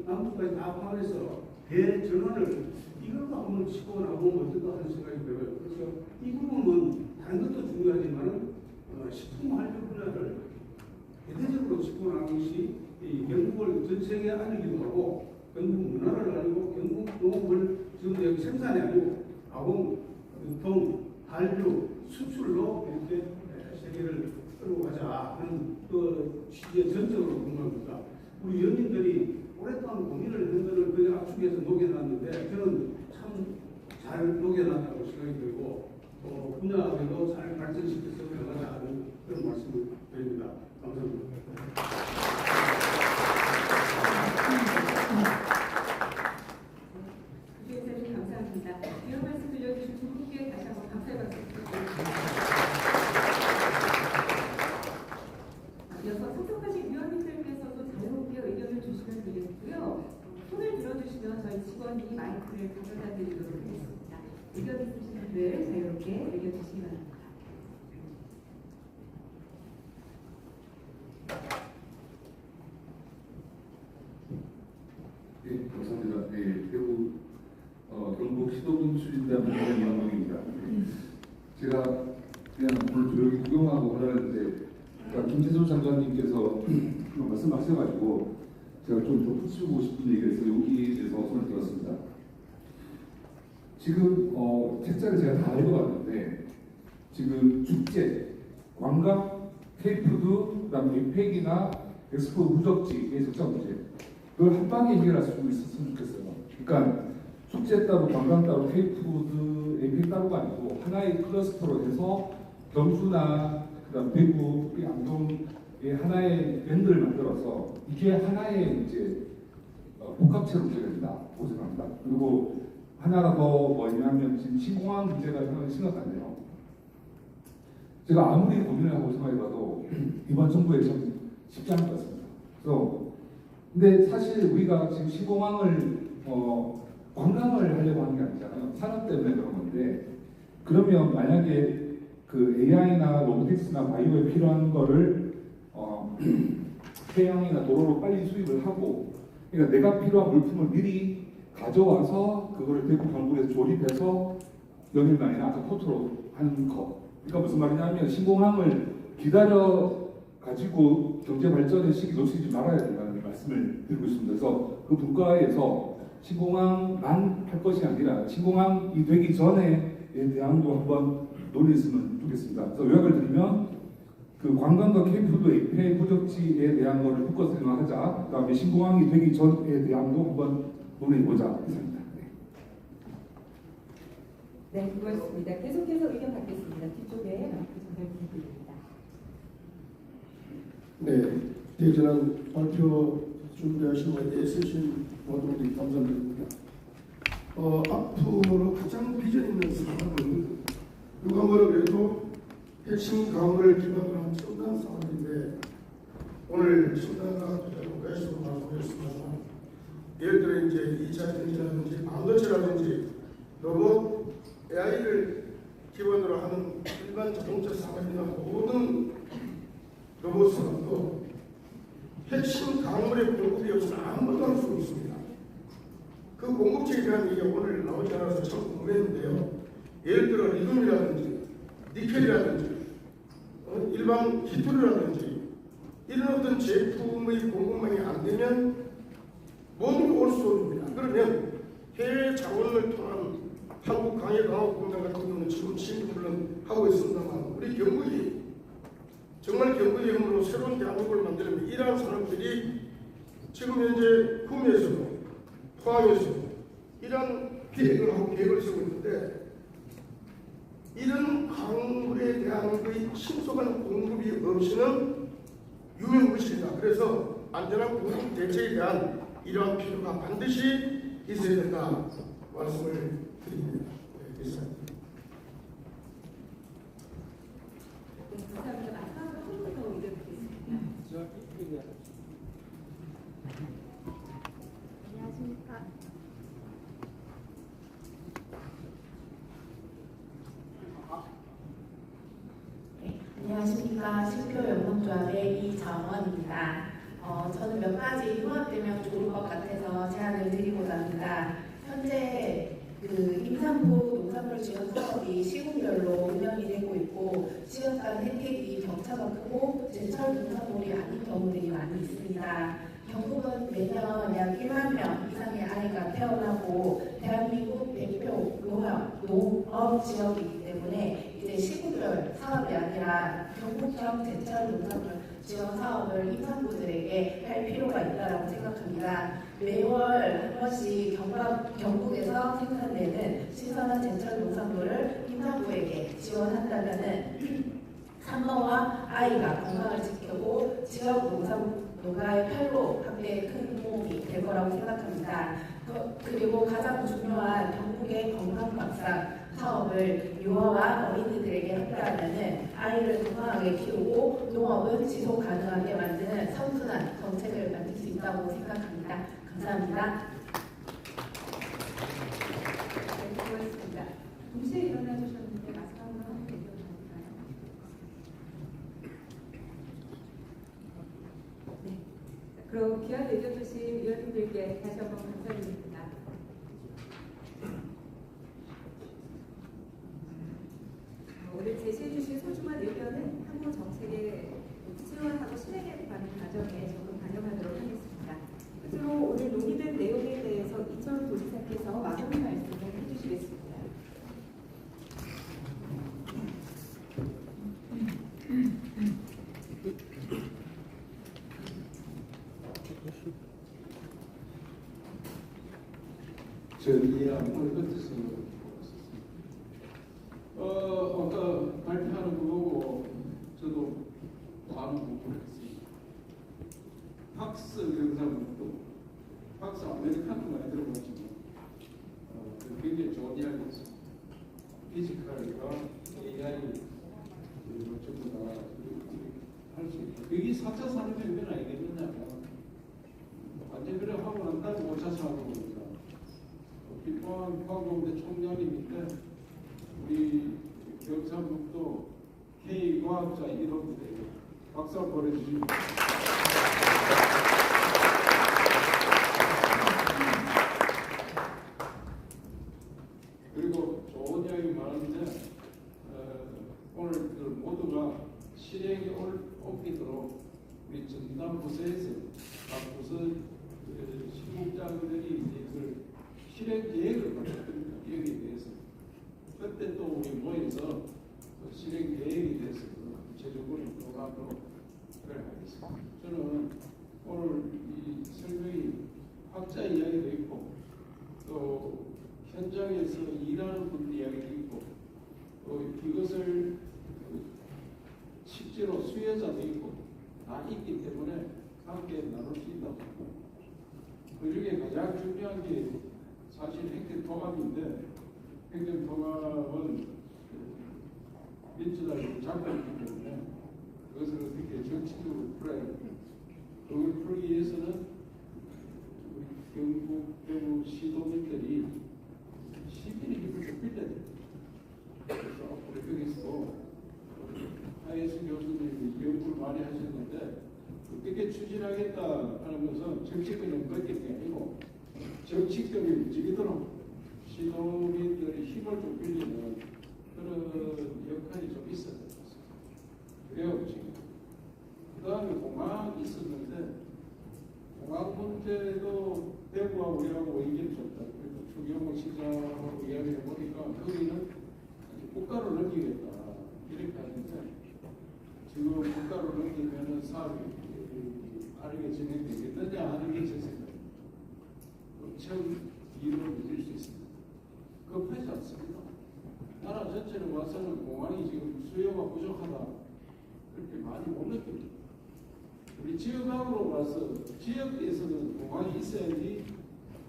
남북까지 다 포함해서 대전환을 이걸로 한번 치고 나보면 어떨까 하는 생각이 들어요. 그래서 이 부분은 다른 것도 중요하지만 식품 활용 분야를 대대적으로 치고 나가는 것이 이 경북을 전 세계에 알리기도 하고 경북 문화를 알리고 경북 농업을 지금 여기 생산이 아니고 가공, 유통, 한류, 수출로 이렇게 세계를 끌고 가자 하는 그 취지에 전적으로 공감합니다. 우리 연인들이 오랫동안 고민을 한 것을 그 압축해서 녹여놨는데 저는 참 잘 녹여놨다고 생각이 들고 분야별로 잘 발전시켜서 나가자 하는 그런 말씀을 드립니다. 감사합니다. 주주회사님 감사합니다. 이런 말씀 들려주신 두 분께 다시 한번 감사의 박수 부탁드립니다. 이어서 참석하신 위원님들께서도 자유롭게 의견을 주시면 되겠고요. 손을 들어주시면 저희 직원이 마이크를 가져다 드리도록 하겠습니다. 의견 있으신 분들 자유롭게 의견 주시기 바랍니다. 네, 감사합니다. 네, 대구 경북 시도군 추진단 이영동입니다. 제가 그냥 오늘 조용히 구경하고 하라는데 김재선 장관님께서 말씀하셔가지고 제가 좀 덧붙이고 싶은 얘기가 있어서 여기에 대해서 손을 들었습니다. 지금 책자를 제가 다 읽어봤는데 지금 축제, 관광, 페이푸드, 그다음에 폐기나 엑스포 무적지의 적자 문제 그걸 한 방에 해결할 수 있었으면 좋겠어요. 그러니까 축제 따로, 관광 따로, 페이푸드, 에이펙 따로가 아니고 하나의 클러스터로 해서 경주나 그다음 대구, 안동의 하나의 밴드를 만들어서 이게 하나의 이제 복합체로 되어진다고 생각합니다. 그리고 하나가 더 뭐냐면 지금 신공항 문제가 상당히 심각한데요. 제가 아무리 고민을 하고 생각해봐도 이번 정부에 참 쉽지 않을 것 같습니다. 그래서 근데 사실 우리가 지금 신공항을 관광을 하려고 하는 게 아니잖아요. 산업 때문에 그런 건데 그러면 만약에 그 AI나 로보틱스나 바이오에 필요한 거를 해양이나 도로로 빨리 수입을 하고 그러니까 내가 필요한 물품을 미리 가져와서 그거를 대구 경북에서 조립해서 연일만이나 아까 포트로 하는 거. 그러니까 무슨 말이냐면 신공항을 기다려 가지고 경제 발전의 시기 놓치지 말아야 된다는 말씀을 드리고 있습니다. 그래서 그 분과에서 신공항만 할 것이 아니라 신공항이 되기 전에 대항도 한번 논의했으면 좋겠습니다. 그래서 요약을 드리면 그 관광과 캠프도 폐 부적지에 대한 거를 묶어서 생각하자. 그다음에 신공항이 되기 전에 대항도 한번 논의해보자. 이상입니다. 네, 고맙습니다. 계속해서 의견 받겠습니다. 뒤쪽에 마이크 전달 부탁드립니다. 네, 대전한 발표 준비하신 데 애쓰신 모든 분들 감사드립니다. 앞으로 가장 비전 있는 사업은 누가 뭐라고 해도 핵심 강화를 기반으로 한 첨단 사업인데 오늘 첨단과학 투자국가에서도 말씀하셨습니다만 예를 들어 이제 2차 전지라든지 반도체라든지 로봇, AI를 기반으로 하는 일반 자동차 사업이나 모든 로봇 사업도 핵심 강물의 공급이 없으면 아무것도 할 수 없습니다. 그 공급체에 대한 얘기가 오늘 나오지 않아서 참 궁금했는데요. 예를 들어 리튬이라든지 니켈이라든지 일반 히토류라든지 이런 어떤 제품의 공급망이 안 되면 모든 게 올 수 없습니다. 그러면 해외 자원을 통한 한국 강해강업 공단 같은 경우는 지금 물론 하고 있습니다만 우리 경북이 정말 경북의 힘으로 새로운 대한민국을 만들려면 이러한 산업들이 지금 현재 구미에서도 포항에서도 이러한 계획을 하고 계획을 쓰고 있는데 이런 강물에 대한 그 신속한 공급이 없이는 유명무실이다. 그래서 안전한 공급 대책에 대한 이러한 필요가 반드시 있어야 된다 말씀을 드립니다. 네, 이상입니다. 안녕하십니까. 신표연금조합의 이정원입니다. 저는 몇 가지 통합되면 좋을 것 같아서 제안을 드리고자 합니다. 현재 임산부 농산물 지원 사업이 시군별로 운영이 되고 있고 지원 간 혜택이 격차가 크고 제철 농산물이 아닌 경우들이 많이 있습니다. 경북은 매년 약 1만 명 이상의 아이가 태어나고 대한민국 대표 농업 지역이기 때문에 이제 시군별 사업이 아니라 경북형 제철 농산물 지원 사업을 임산부들에게 할 필요가 있다고 생각합니다. 매월 한 번씩 경북에서 생산되는 신선한 제철 농산물을 임산부에게 지원한다면은 산모와 아이가 건강을 지키고 지역 농가의 팔로 확대에 큰 도움이 될 거라고 생각합니다. 그리고 가장 중요한 경북의 건강박사 사업을 유아와 어린이들에게 합의하면 아이를 건강하게 키우고 농업은 지속 가능하게 만드는 선순환 정책을 만들 수 있다고 생각합니다. 감사합니다. 네, 수고하셨습니다. 동시에 일어나 주셨는데 마지막으로 한 번 얘기해주실까요? 네. 그럼 귀한 의견 주신 위원님들께 다시 한번 감사드립니다. 오늘 제시해주신 소중한 의견은 한국 정책의 지원하고 실행에 관한 과정에 적극 반영하도록 하겠습니다. 끝으로 오늘 논의된 내용에 대해서 이철우 도지사께서 마무리 말씀을 해주시겠습니다. 전이랑 오늘 뜻을 아까 발표하는 거 보고 저도 다음 공부를 했습니다. 박스 영상도 박스 아메리카노 많이 들어봤지만 굉장히 좋은 이야기였습니다. 피지컬과 AI 전부 다 할 수 있다. 그게 4차 산업혁명 아니겠느냐. 완전 그래 하고 난 다음에 5차 산업입니다. 김포항 화공대 총장님인데 우리 경상북도 K과학자 1호 부대 박수 한번 보내주십니다. 그리고 좋은 이야기 많은데 오늘 모두가 실행에 옮기도록 우리 전남 부서에서 각 부서 실무장들이 이걸 실행 계획을 만들었습니다. 여기에 대해서 그때 또 우리 모여서 실행 계획에 대해서 구체적으로 논하도록 하겠습니다. 저는 오늘 이 설명이 학자 이야기도 있고 또 현장에서 일하는 분들 이야기도 있고 또 이것을 실제로 수혜자도 있고 다 있기 때문에 함께 나눌 수 있다고 합니다. 그 중에 가장 중요한 게 사실 행정통합인데 행정통합은 민주당이 장관이기 때문에 그것을 어떻게 정치적으로 풀어야 합니다. 그걸 풀기 위해서는 우리 경북, 대구 시도민들이 시민의 힘을 좀 빌려야 됩니다. 그래서 앞으로 여기서 하예수 교수님이 연구를 많이 하셨는데 어떻게 추진하겠다 하는 것은 정치권을 맡길 게 아니고 정치권이 움직이도록 시도민들의 힘을 좀 빌리는 그런 역할이 좀 있어야 될 것 같습니다. 그래요, 지금. 그 다음에 공항이 있었는데 공항 문제도 대구와 우리하고 의견이 좀 다르고 추경호 시장하고 이야기를 해보니까 거기는 국가로 넘기겠다 이렇게 하는데 지금 국가로 넘기면 사업이 빠르게 진행되겠느냐 하는 게 제 생각입니다. 처음 이론을 믿을 수 있습니다. 급하지 않습니다. 나라 전체를 봐서는 공항이 지금 수요가 부족하다 그렇게 많이 못 느낍니다. 우리 지역하고로 봐서 지역에서는 공항이 있어야지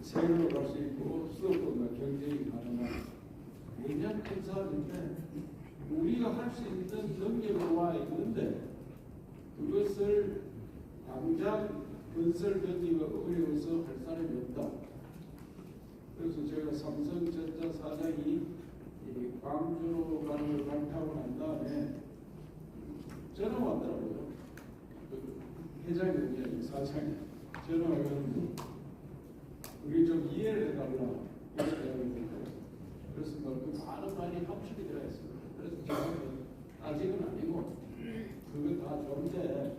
세계로 갈 수 있고 수도권과 경쟁이 가능한 굉장히 큰 사업인데 우리가 할 수 있는 능력으로 와 있는데 그것을 당장 건설되기가 어려워서 할 사람이 없다. 그래서 제가 삼성전자 사장이 광주로 가는 걸 발표하고 난 다음에 저는 우리 좀 이해를 해달라 그래서 많이 합축이 되어 있습니다. 그래서 저는 아직은 아니고 그거 다 좋은데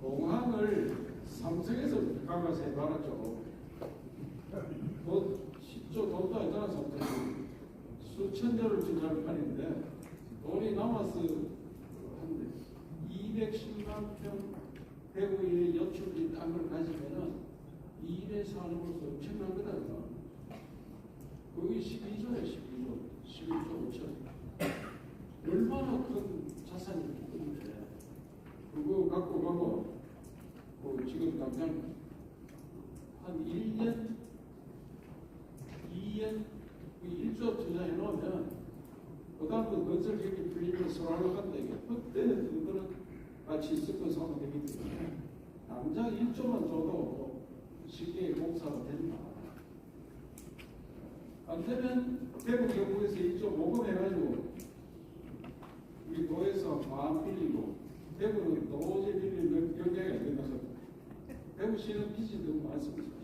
공항을 삼성에서 가서 해봐라죠. 뭐 10조 돈도 아니잖아. 삼성이 수천조를 투자할 판인데 돈이 남아서 한 210만 평 대구에 여출이 땅을 가지면은 2일에서 하는 것도 엄청난 거다. 거기 12조에 11조 5천. 얼마나 큰 자산이 있는데 그거 갖고 가고 지금 당장 한 1년, 2년 1조 투자해 놓으면 그다음부터 건설 계획이 풀리면 소라로 간다. 그때 그거는 같이 섞어 사면 되기 때문에 당장 1조만 줘도 쉽게 공사가 된다. 안 되면 대구 경북에서 1조 모금해가지고 우리 도에서 마음 빌리고 대구는 도저히 빌릴 경쟁이 안 된다서 대구시는 빚이 너무 많습니다.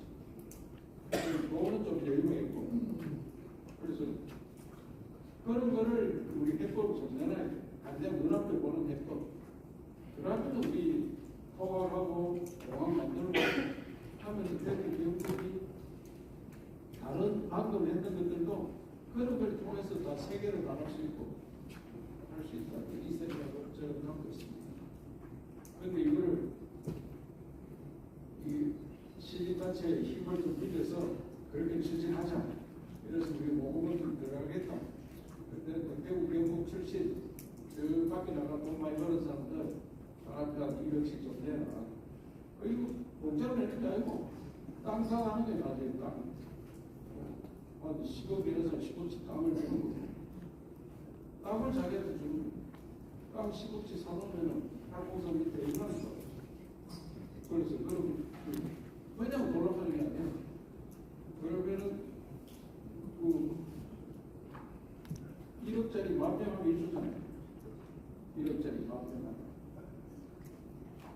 돈은 좀 여유가 있고 그래서 그런 거를 우리 해법을 좀 내놔야 돼. 당장 눈앞에 보는 해법. 그러면 우리 토박하고 공항 만들고 하면 대구 경북이 다른 방금 했던 것들도 그런 걸 통해서 다 세계로 나갈 수 있고 할 수 있다. 이 생각을 저는 갖고 있습니다. 그런데 이걸 이 시민단체의 힘을 좀 빌려서 그렇게 추진하자. 그래서 우리 모금을 좀 들어가겠다. 그런데 대구 경북 출신 저 밖에 나가 돈 많이 버는 사람들 사람들 200씩 좀 내놔. 이거 공짜로 내는 게 아니고 땅 사가는 게 나중에 땅. 10억에서 15치 땅을 주는 거고 땅을 자기한테 주는 거고 땅 15치 사놓으면 항공선 밑에 얼마나 있어. 그래서 그냥 돌아가는 게 아니야. 그러면은 1억짜리 만평하게 해주잖아요. 1억짜리 만평하게.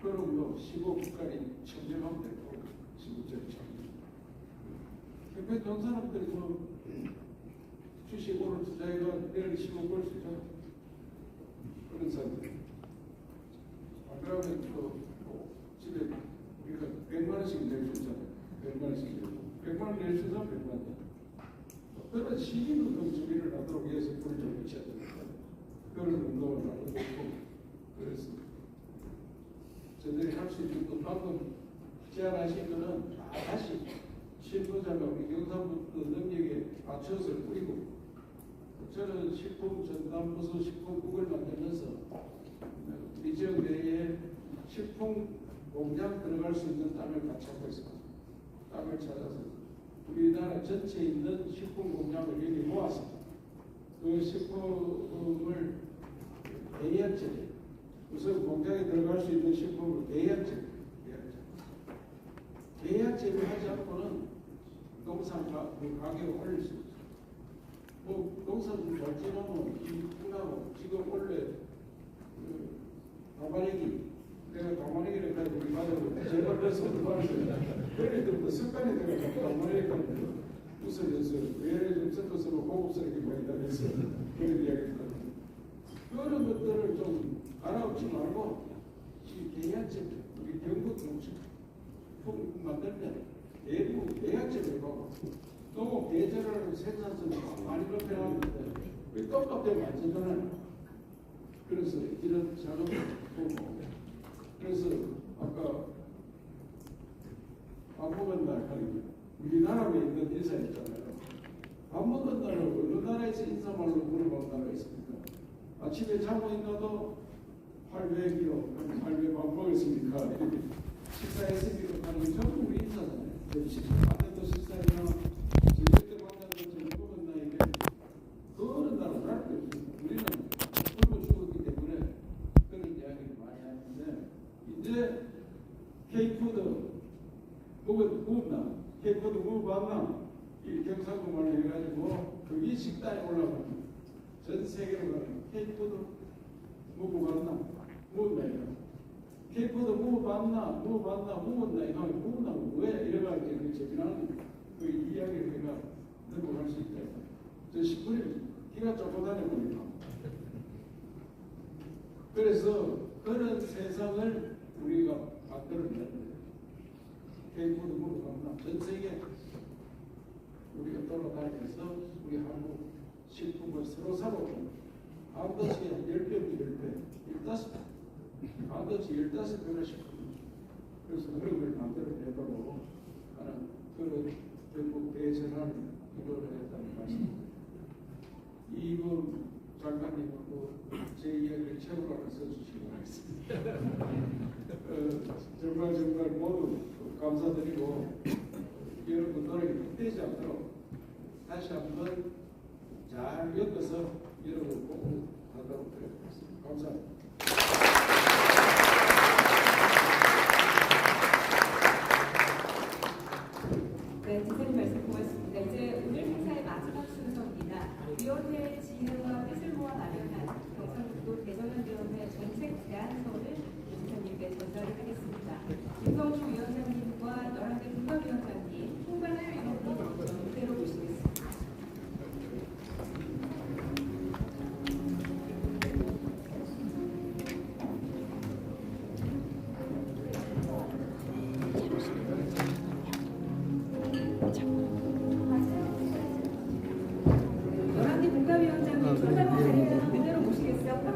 그럼 15억짜리 청정하면 되고 15억짜리 청정. 옆에 돈 사람들이 주식 오늘 투자해가 내일 10억 벌 수 있잖아. 그런 사람들. 그러면 또 집에 우리가 100만 원씩 낼 수 있잖아요. 100만 원씩 내고 100만 원 낼 수 있으면 100만 원. 그런 시민운동 준비를 하도록 해서 불을 좀 붙여야 됩니다. 그런 운동을 하고 있고 그래서 저들이 할 수 있는 또 방금 제안하신 거는 다시 실무자가 우리 경상북도 능력에 맞춰서 뿌리고 저는 식품전담부서 식품국을 만들면서 우리 지역 내에 식품 공장 들어갈 수 있는 땅을 같이 하고 있습니다. 땅을 찾아서 우리나라 전체에 있는 식품 공장을 여기 모아서 그 식품을 대여제 우선 공장에 들어갈 수 있는 식품을 대여제를 하지 않고는 농산 가격을 올릴 수 있어요. 뭐 농산 발전하면 이분하고 지금 원래 가마내기 내가 가마내기를 가지고 우리 가지고 제발 넣어서 얼마나 그래도 습관이 돼가지고 가마내기를 웃으면서 왜 좀 섞어서 고급스럽게 보인다 해서 그런 이야기를 하거든요. 그런 것들을 좀 알아보지 말고 대여제 우리 경북 농축품 만들 때 대부분 대약제를 하고 또 계절을 생산성이 많이 높여놨는데 왜 똑같대로 안 쓰잖아요. 그래서 이런 작업을 보고 그래서 아까 밥 먹은 날 하는 우리나라에 있는 인사 있잖아요. 밥 먹은 날을 어느 나라에서 인사말로 물어본 나라가 있습니까? 아침에 자고 있나도 800kg, 800밥 먹었습니까? 이렇게 식사했습니까? 하는 게 전부 우리 인사잖아요. 안돼도 식사이나 절대 만나는 것처럼 먹었나 이게 그거는 나는 할 게 없어요. 우리는 굶어 죽었기 때문에 그런 이야기를 많이 하는데 이제 K푸드 먹었나? K푸드 먹어봤나? 이 경상도말로 해가지고 그게 식당에 올라가면 전 세계로 가는 K푸드 먹어봤나? 먹었나? 케이프도 먹어봤나 먹었나 이거 먹었나 왜 이래가지고 이렇게 재미나는 그 이야기를 우리가 넘어갈 수 있다. 저 10분이 기가 쫓아다녀보니까 그래서 그런 세상을 우리가 만들어내야 돼요. 케이프도 먹어봤나 전 세계 우리가 돌아다니면서 우리 한국 식품을 서로 반드시 10배, 15배 반드시 15배를 식품 그래서 그런 걸 만들어내도록 하는 그런 전국 대전환을 이루어내겠다는 말씀입니다. 이분 장관님하고 제 이야기를 최고로 써주시기 바라겠습니다. 정말 모두 감사드리고 여러분 노력이 헛되지 않도록 다시 한번 잘 엮어서 여러분 꼭 하도록 하겠습니다. 감사합니다. 네, 지사님 말씀 고맙습니다. 이제 오늘 행사의 마지막 순서입니다. 위원회의 지혜와 뜻을 모아 마련한 경상북도 대전환위원회 정책 제안서를 지사님께 전달을 하겠습니다. 김성주 위원장님과 11개 분과위원장님, 총괄 위원님 무대로 모시겠습니다.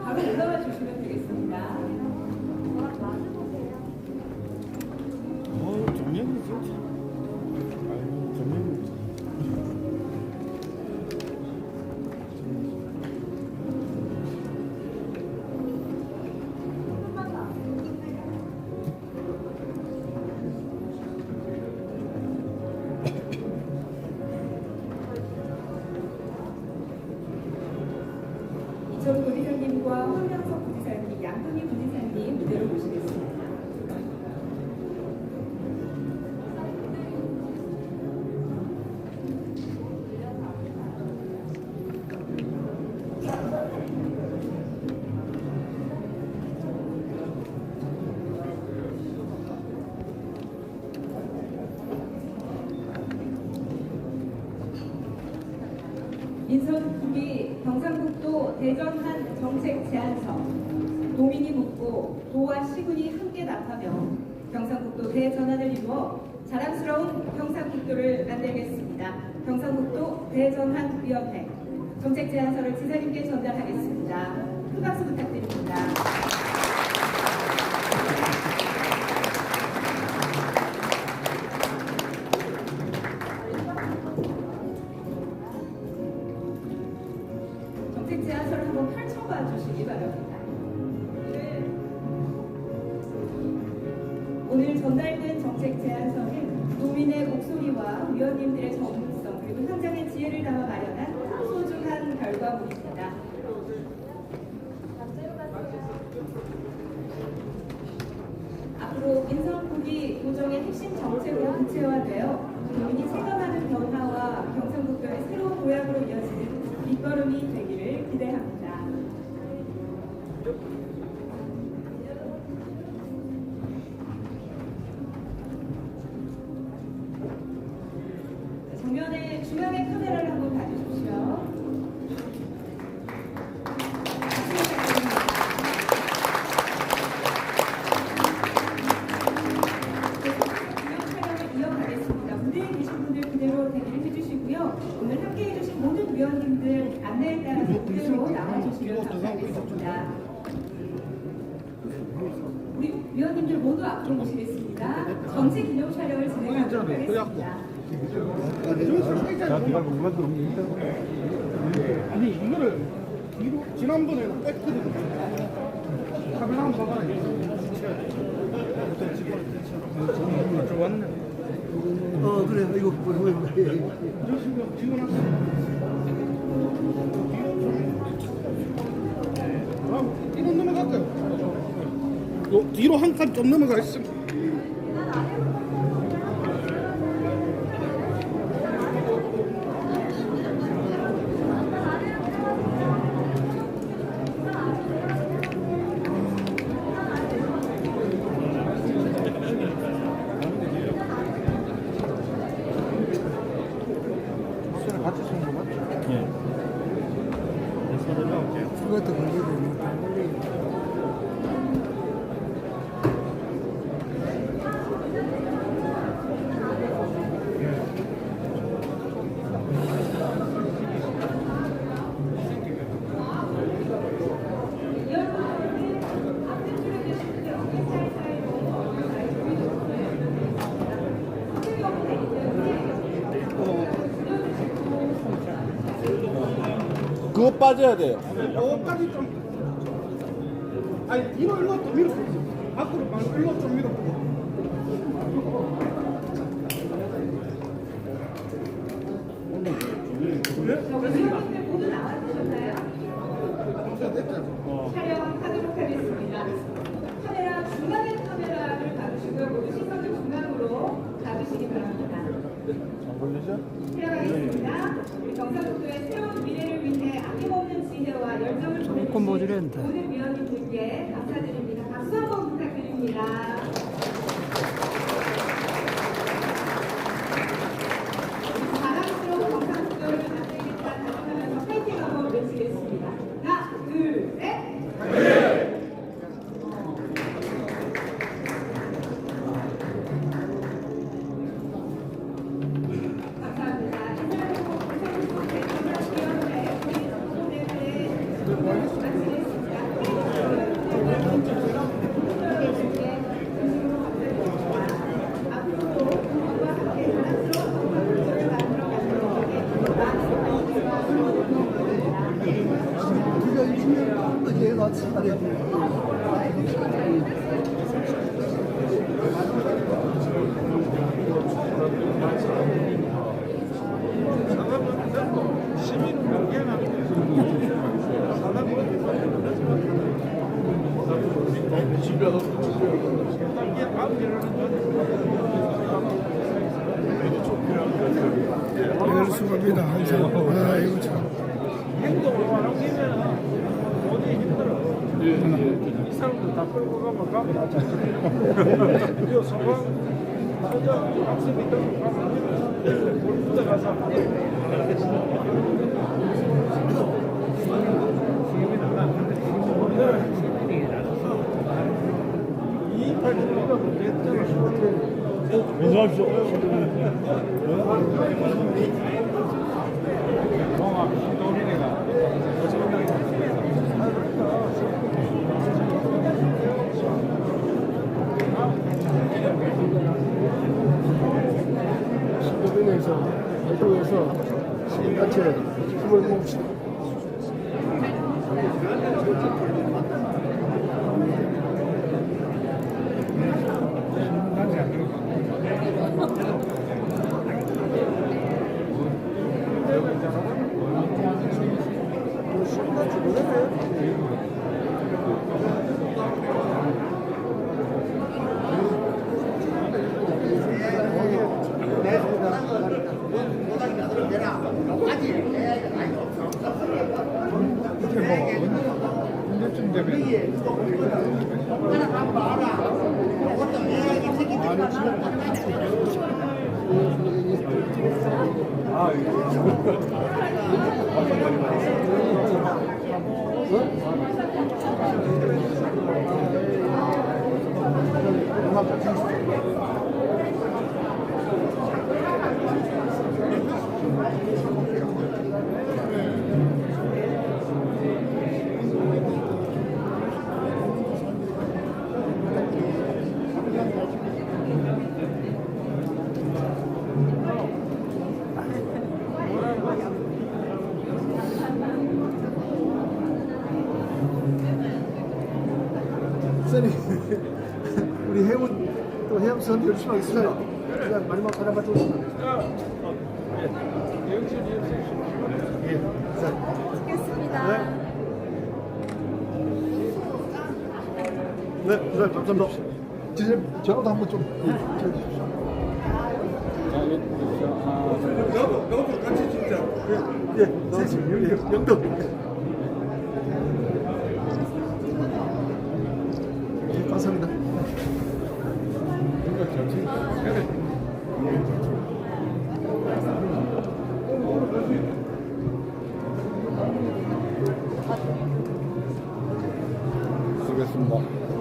바로 올라와 주시면 되겠습니다. 이철우 도지사님과 황명석 부지사님, 양동희 부지사님 무대로 모시겠습니다. 민선국이 경상북도 대전한 정책 제안서 도민이 묻고 도와 시군이 함께 답하며 경상북도 대전환을 이루어 자랑스러운 경상북도를 만들겠습니다. 경상북도 대전환위원회 정책 제안서를 지사님께 전달하겠습니다. 큰 박수 부탁드립니다. 정책 제안서를 한번 펼쳐봐 주시기 바랍니다. 오늘 전달된 정책 제안서는 도민의 목소리와 위원님들의 전문성 그리고 현장의 지혜를 담아 마련한 소중한 결과물입니다. 앞으로 민선국이 도정의 핵심 정책으로 구체화되어 도민이 체감하는 변화와 경상북도의 새로운 도약으로 이어지는 뒷걸음이 되기를 기대합니다. 정면에 중앙의 카메라를 한번 봐주십시오. 촬영을 이어가겠습니다. 무대에 계신 분들 그대로 대기를 해주시고요. 오늘 함께 해주신 모든 위원님들 안내에 따라서 무대로 나와주시면 감사하겠습니다. 우리 위원님들 모두 앞으로 모시겠습니다. 전체 기념 촬영을 진행하도록 하겠습니다. 아니 이거를 뒤로 지난번에는 뺐거든요. 카메라 한번 봐봐요. 그래 이거 지금 이거 넘어갈까요? 뒤로 한 칸 좀 넘어가 있습니다. 그것도 걸리고 다 걸리고. 그거 빠져야 돼요. 여기까지 좀 아니 일로 좀 밀어 밖으로 말고 일로 좀 밀어 모두 나와주셨나요? 촬영하도록 하겠습니다. 카메라 중간에 카메라를 봐주시고요. 모두 시선을 중앙으로 봐주시기 바랍니다. 들어가겠습니다. 우리 경상북도의 새로운 미래를 위해 아낌없는 지혜와 열정을 보내주신 모든 위원님들께 감사드립니다. 박수 한번 부탁드립니다. 자랑스러운 경상북도를 만들겠다 다짐하면서 파이팅 한번 외치겠습니다. 하나, 둘, 셋! 감사합니다. 인사드리고 경상북도 대통령위원회 본인 마치겠습니다. 앞으로 부모와 함께 자랑스러운 경상북도를 만들어가도록 우리가 20년 어디에 같이 하겠네. 이럴 수가 없습니다. 항상 아 이거 참 이 사람들 다 끌고 가면 가면 나잖아. 이거 소방 학생이 있다고 가면 뭘 뜯어가서 신도변에서 대도에서 시민단체 힘을 모읍시다. 우리 해운 또 해양수산 열심히 하겠습니다. 그냥 마지막 하나만 좀. 찍겠습니다. 네, 감사합니다. 지금 저도 한번 좀 해주십시오. 너도 같이 찍자. 예, 셋이 영덕. 감사합니다. 감사합니다.